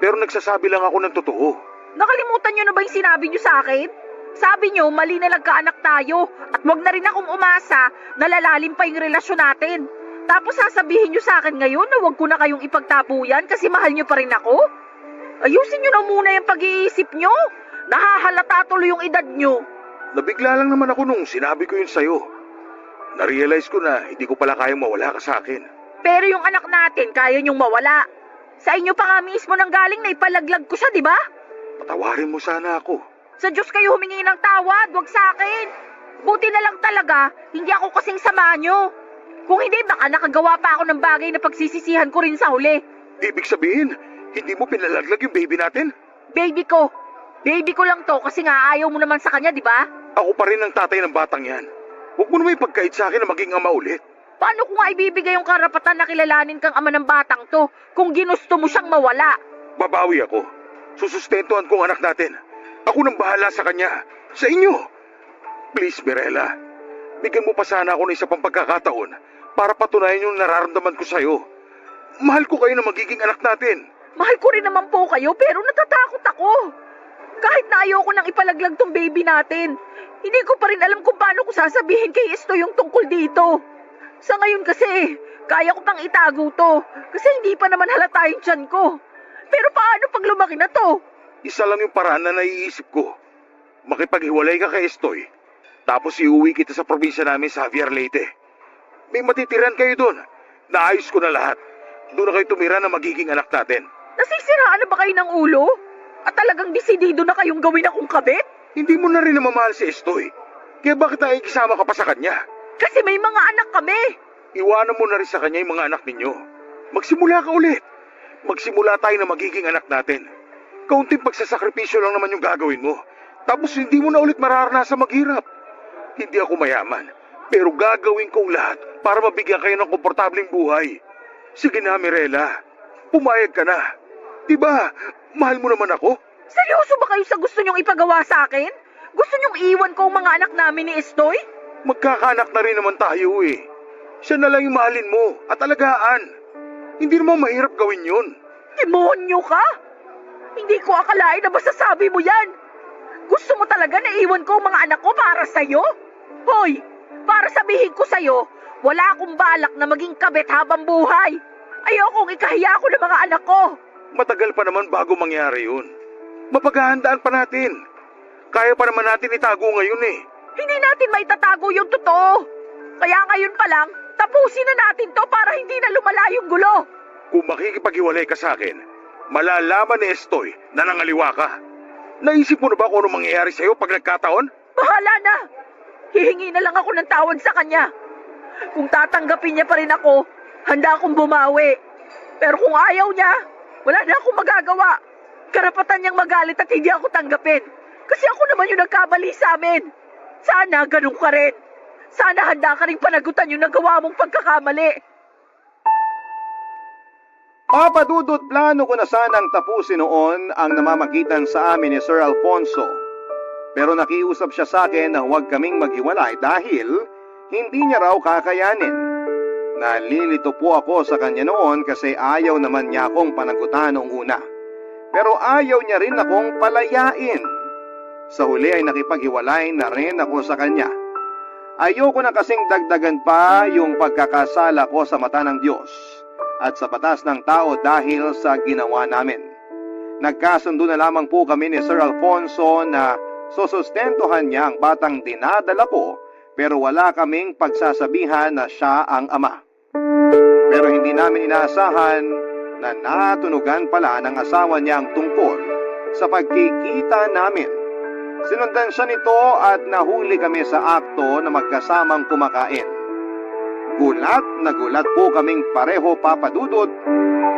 Pero nagsasabi lang ako ng totoo. Nakalimutan nyo na ba yung sinabi nyo sa akin? Sabi nyo, mali na nagkaanak tayo at wag na rin akong umasa na lalalim pa yung relasyon natin. Tapos sasabihin nyo sa akin ngayon na wag ko na kayong ipagtabuyan kasi mahal nyo pa rin ako? Ayusin nyo na muna yung pag-iisip nyo. Nahahalata tuloy yung edad nyo. Nabigla lang naman ako nung sinabi ko yun sa'yo. Na-realize ko na hindi ko pala kayang mawala ka sa akin. Pero yung anak natin, kaya nyong mawala. Sa inyo pa nga mismo nang galing na ipalaglag ko siya, di ba? Patawarin mo sana ako. Sa Diyos kayo humingi ng tawad, wag sa akin. Buti na lang talaga, hindi ako kasing sama nyo. Kung hindi, baka nakagawa pa ako ng bagay na pagsisisihan ko rin sa huli. Ibig sabihin, hindi mo pinalaglag yung baby natin? Baby ko. Baby ko lang to kasi nga ayaw mo naman sa kanya, di ba? Ako pa rin ang tatay ng batang yan. Huwag mo naman ipagkait sa akin na maging ama ulit. Paano ko nga ibibigay yung karapatan na kilalanin kang ama ng batang to kung ginusto mo siyang mawala? Babawi ako. Susustentuhan ko ang anak natin. Ako nang bahala sa kanya. Sa inyo. Please, Mirela. Bigyan mo pa sana ako ng isa pang pagkakataon para patunayan yung nararamdaman ko sa'yo. Mahal ko kayo na magiging anak natin. Mahal ko rin naman po kayo pero natatakot ako. Kahit na ayoko nang ipalaglag tong baby natin, hindi ko pa rin alam kung paano ko sasabihin kay Esto yung tungkol dito. Sa ngayon kasi, kaya ko pang itago to kasi hindi pa naman halata yung tiyan ko. Pero paano pag lumaki na to? Isa lang yung paraan na naiisip ko. Makipaghiwalay ka kay Estoy. Tapos iuwi kita sa probinsya namin sa Javier Leyte. May matitiran kayo doon. Naayos ko na lahat. Doon na kayo tumira na magiging anak natin. Nasisiraan na ba kayo ng ulo? At talagang desidido na kayong gawin akong kabit? Hindi mo na rin namamahal si Estoy. Kaya bakit nakikisama ka pa sa kanya? Kasi may mga anak kami. Iwanan mo na rin sa kanya yung mga anak ninyo. Magsimula ka ulit. Magsimula tayo na magiging anak natin. Kaunting pagsasakripisyo lang naman yung gagawin mo. Tapos hindi mo na ulit mararanasan maghirap. Hindi ako mayaman, pero gagawin kong lahat para mabigyan kayo ng komportabling buhay. Sige na, Mirela. Pumayag ka na. Diba, mahal mo naman ako? Seryoso ba kayo sa gusto nyong ipagawa sa akin? Gusto niyong iwan ko ang mga anak namin ni Estoy? Magkakaanak na rin naman tayo eh. Siya na lang yung mahalin mo at alagaan. Hindi naman mahirap gawin yun. Demonyo ka? Hindi ko akalain na masasabi mo yan. Gusto mo talaga na iwan ko ang mga anak ko para sa'yo? Hoy, para sabihin ko sa'yo, wala akong balak na maging kabit habang buhay. Ayokong ikahiya ko ng mga anak ko. Matagal pa naman bago mangyari yun. Mapaghahandaan pa natin. Kaya pa naman natin itago ngayon eh. Hindi natin maitatago yung totoo. Kaya ngayon pa lang, tapusin na natin to para hindi na lumala yung gulo. Kung makikipaghiwalay ka sa akin, malalaman ni Estoy na nangaliwa ka. Naisip mo na ba kung ano mangyayari sa'yo pag nagkataon? Bahala na. Hihingi na lang ako ng tawad sa kanya. Kung tatanggapin niya pa rin ako, handa akong bumawi. Pero kung ayaw niya, wala na akong magagawa. Karapatan niyang magalit at hindi ako tanggapin. Kasi ako naman yung nagkamali sa amin. Sana ganun ka rin. Sana handa ka rin panagutan yung nagawa mong pagkakamali. Papa Dudut, plano ko na sanang tapusin noon ang namamagitan sa amin ni Sir Alfonso. Pero nakiusap siya sa akin na huwag kaming maghiwalay dahil hindi niya raw kakayanin. Nalilito po ako sa kanya noon kasi ayaw naman niya akong panagutan noong una. Pero ayaw niya rin akong palayain. Sa huli ay nakipaghiwalay na rin ako sa kanya. Ayoko na kasing dagdagan pa yung pagkakasala ko sa mata ng Diyos at sa batas ng tao dahil sa ginawa namin. Nagkasundo na lamang po kami ni Sir Alfonso na susustentuhan niya ang batang dinadala ko pero wala kaming pagsasabihan na siya ang ama. Pero hindi namin inaasahan na natunugan pala ng asawa niya ang tungkol sa pagkikita namin. Sinundan siya nito at nahuli kami sa akto na magkasamang kumakain. Gulat na gulat po kaming pareho, Papa Dudut,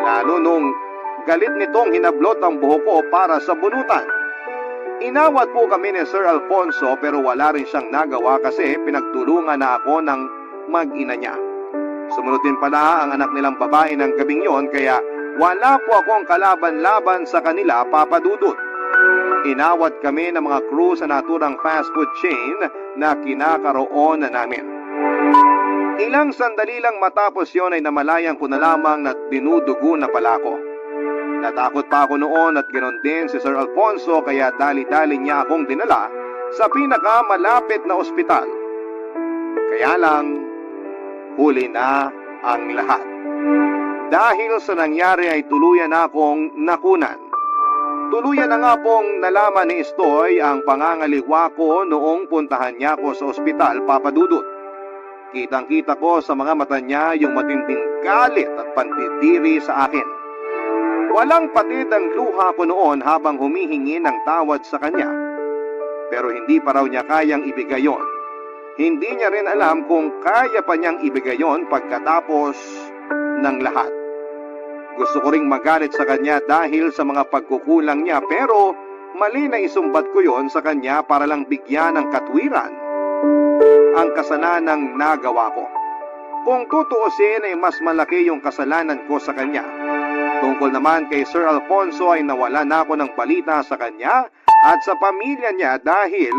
lalo nung galit nitong hinablot ang buhok ko para sa bunutan. Inawat po kami ni Sir Alfonso pero wala rin siyang nagawa kasi pinagtulungan na ako ng mag-ina niya. Sumunod din pala ang anak nilang babae ng gabing yon kaya wala po akong kalaban-laban sa kanila, Papa Dudut. Inawat kami ng mga crew sa naturang fast food chain na kinakaroon na namin. Ilang sandali lang matapos yon ay namalayan ko na lamang na dinudugo na pala ako. Natakot pa ako noon at ganoon din si Sir Alfonso kaya dali-dali niya akong dinala sa pinakamalapit na ospital. Kaya lang, huli na ang lahat. Dahil sa nangyari ay tuluyan na akong nakunan. Tuluyan na nga pong nalaman ni Estoy ang pangangaliwa ko noong puntahan niya ko sa ospital, Papa Dudut. Kitang-kita ko sa mga mata niya yung matinding galit at pandidiri sa akin. Walang patid ang luha ko noon habang humihingi ng tawad sa kanya. Pero hindi pa raw niya kayang ibigay yon. Hindi niya rin alam kung kaya pa niyang ibigay yon pagkatapos ng lahat. Gusto ko ring magalit sa kanya dahil sa mga pagkukulang niya pero mali na isumbat ko yon sa kanya para lang bigyan ng katwiran ang kasalanang nagawa ko. Kung tutuusin ay mas malaki yung kasalanan ko sa kanya. Tungkol naman kay Sir Alfonso ay nawala na ako ng balita sa kanya at sa pamilya niya dahil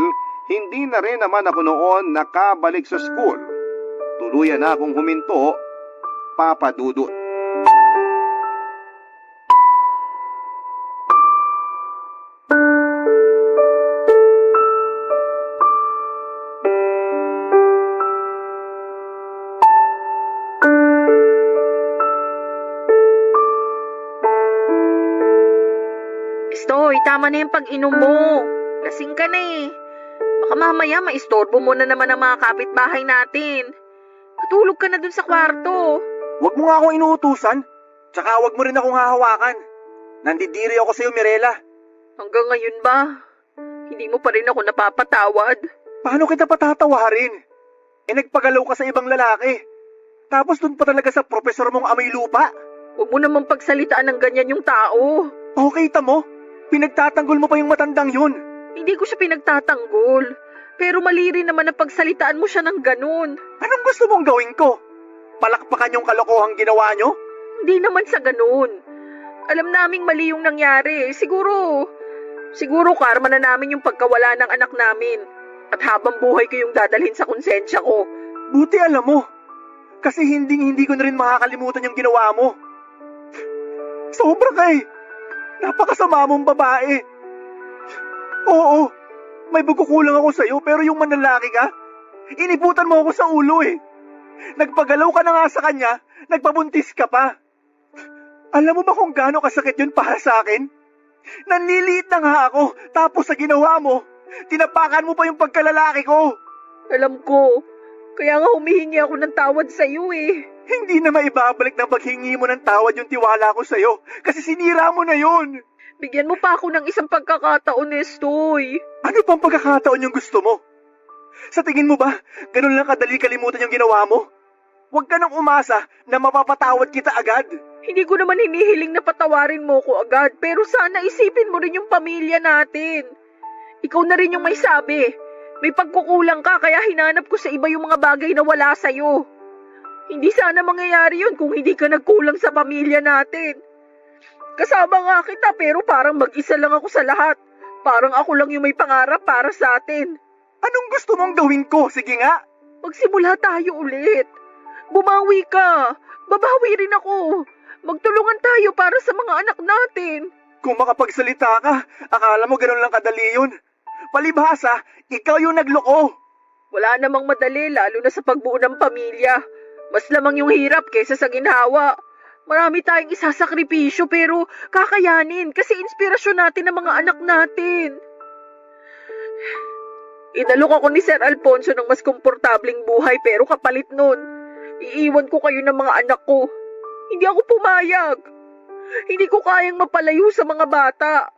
hindi na rin naman ako noon nakabalik sa school. Tuluyan na akong huminto, Papa Dudut. Estoy, tama na yung pag-inom mo. Lasing ka na eh. Baka mamaya maistorbo mo na naman ang mga kapitbahay natin. Matulog ka na dun sa kwarto. Huwag mo nga akong inuutusan. Tsaka huwag mo rin akong hahawakan. Nandidiri ako sa'yo, Mirela. Hanggang ngayon ba? Hindi mo pa rin ako napapatawad. Paano kita patatawarin? Nagpagalaw ka sa ibang lalaki. Tapos dun pa talaga sa profesor mong amay lupa. Huwag mo namang pagsalitaan ng ganyan yung tao. Okay, tamo. Pinagtatanggol mo pa yung matandang yun. Hindi ko siya pinagtatanggol. Pero mali rin naman ang pagsalitaan mo siya ng ganun. Anong gusto mong gawin ko? Palakpakan yung kalokohang ginawa nyo? Hindi naman sa ganun. Alam naming mali yung nangyari. Siguro Siguro karma na namin yung pagkawala ng anak namin. At habang buhay ko yung dadalhin sa konsensya ko. Buti alam mo. Kasi hindi ko na rin makakalimutan yung ginawa mo. Sobra ka eh. Napakasama mong babae. Oo, may pagkukulang ako sa'yo pero yung manlalaki ka, iniputan mo ako sa ulo eh. Nagpagalaw ka na nga sa kanya, nagpabuntis ka pa. Alam mo ba kung gaano kasakit yun para sa akin? Nanliliit na nga ako, tapos sa ginawa mo, tinapakan mo pa yung pagkalalaki ko. Alam ko, kaya nga humihingi ako ng tawad sa iyo eh. Hindi na maibabalik ng paghingi mo ng tawad yung tiwala ko sa'yo, kasi sinira mo na yun. Bigyan mo pa ako ng isang pagkakataon, Estoy. Ano pang pagkakataon yung gusto mo? Sa tingin mo ba, ganun lang kadali kalimutan yung ginawa mo? Huwag ka nang umasa na mapapatawad kita agad. Hindi ko naman hinihiling na patawarin mo ko agad, pero sana isipin mo rin yung pamilya natin. Ikaw na rin yung may sabi. May pagkukulang ka kaya hinanap ko sa iba yung mga bagay na wala sa'yo. Hindi sana mangyayari yun kung hindi ka nagkulang sa pamilya natin. Kasama nga kita pero parang mag-isa lang ako sa lahat. Parang ako lang yung may pangarap para sa atin. Anong gusto mong gawin ko? Sige nga. Magsimula tayo ulit. Bumawi ka. Babawi rin ako. Magtulungan tayo para sa mga anak natin. Kung makapagsalita ka, akala mo ganun lang kadali yun. Palibhasa, ikaw yung nagloko. Wala namang madali lalo na sa pagbuo ng pamilya. Mas lamang yung hirap kaysa sa ginhawa. Marami tayong isasakripisyo pero kakayanin kasi inspirasyon natin ang mga anak natin. Inalok ako ni Sir Alfonso ng mas komportabling buhay pero kapalit nun, iiwan ko kayo ng mga anak ko. Hindi ako pumayag. Hindi ko kayang mapalayo sa mga bata.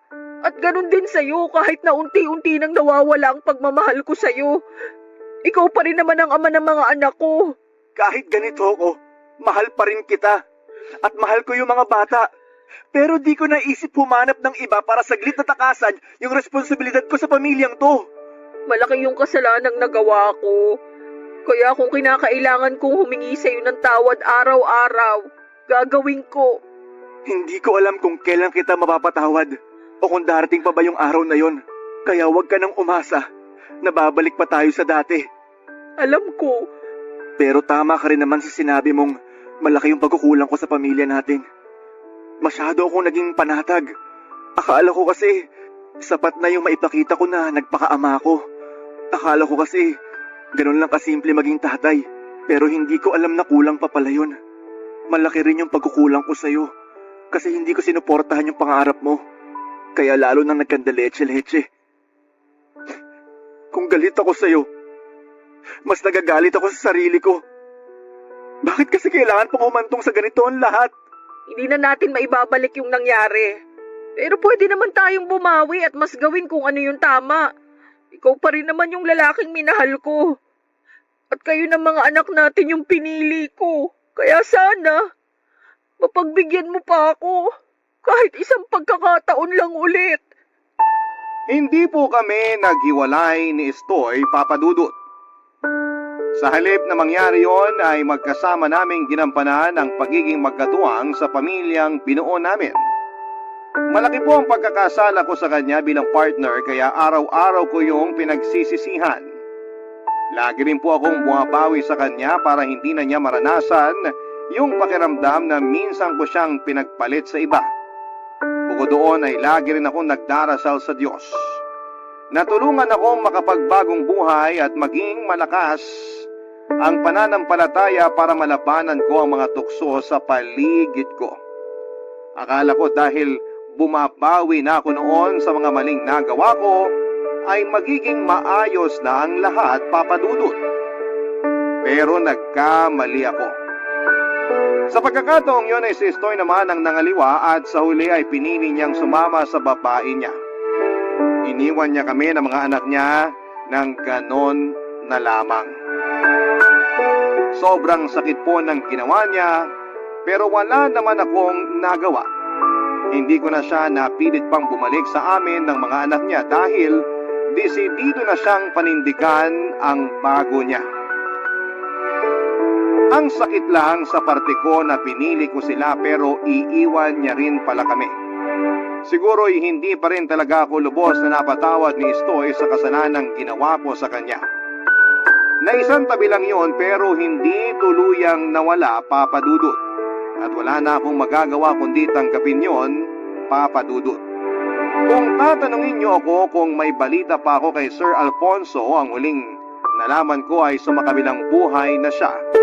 At ganun din sa'yo kahit na unti-unti nang nawawala ang pagmamahal ko sa'yo. Ikaw pa rin naman ang ama ng mga anak ko. Kahit ganito ko, mahal pa rin kita. At mahal ko yung mga bata. Pero di ko naisip humanap ng iba para saglit na takasan yung responsibilidad ko sa pamilyang to. Malaki yung kasalanang nagawa ko. Kaya kung kinakailangan kong humingi sa'yo ng tawad araw-araw, gagawin ko. Hindi ko alam kung kailan kita mapapatawad o kung darating pa ba yung araw na yon. Kaya huwag ka nang umasa na babalik pa tayo sa dati. Alam ko. Pero tama ka rin naman sa sinabi mong malaki yung pagkukulang ko sa pamilya natin. Masyado akong naging panatag. Akala ko kasi sapat na yung maipakita ko na nagpakaama ko. Akala ko kasi ganun lang kasimple maging tatay. Pero hindi ko alam na kulang pa pala yun. Malaki rin yung pagkukulang ko sa'yo. Kasi hindi ko sinuportahan yung pangarap mo. Kaya lalo nang nagkandaleche-leche. Kung galit ako sa'yo, mas nagagalit ako sa sarili ko. Bakit kasi kailangan pang humantong sa ganito ang lahat? Hindi na natin maibabalik yung nangyari. Pero pwede naman tayong bumawi at mas gawin kung ano yung tama. Ikaw pa rin naman yung lalaking minahal ko. At kayo ng mga anak natin yung pinili ko. Kaya sana, mapagbigyan mo pa ako. Kahit isang pagkakataon lang ulit. Hindi po kami naghiwalay ni Estoy, Papa Dudut. Sa halip na mangyari yon ay magkasama naming ginampanan ang pagiging magkatuwang sa pamilyang binuo namin. Malaki po ang pagkakasala ko sa kanya bilang partner kaya araw-araw ko yung pinagsisisihan. Lagi rin po akong bumabawi sa kanya para hindi na niya maranasan yung pakiramdam na minsan ko siyang pinagpalit sa iba. Bukod doon ay lagi rin akong nagdarasal sa Diyos. Natulungan akong makapagbagong buhay at maging malakas ang pananampalataya para malabanan ko ang mga tukso sa paligid ko. Akala ko dahil bumabawi na ako noon sa mga maling nagawa ko, ay magiging maayos na ang lahat, Papa Dudut. Pero nagkamali ako. Sa pagkakataong yun ay si Estoy naman ang nangaliwa at sa huli ay pinili niyang sumama sa babae niya. Iniwan niya kami ng mga anak niya ng ganon na lamang. Sobrang sakit po ng ginawa niya, pero wala naman akong nagawa. Hindi ko na siya napilit pang bumalik sa amin ng mga anak niya dahil desidido na siyang panindigan ang bago niya. Ang sakit lang sa parte ko na pinili ko sila pero iiwan niya rin pala kami. Siguro'y hindi pa rin talaga ako lubos na napatawad ni Estoy sa kasalanang ginawa ko sa kanya. Naisang tabi lang yon pero hindi tuluyang nawala, Papa Dudut. At wala na akong magagawa kundi tanggapin yon, Papa Dudut. Kung tatanungin niyo ako kung may balita pa ako kay Sir Alfonso, ang huling nalaman ko ay sa makabilang buhay na siya.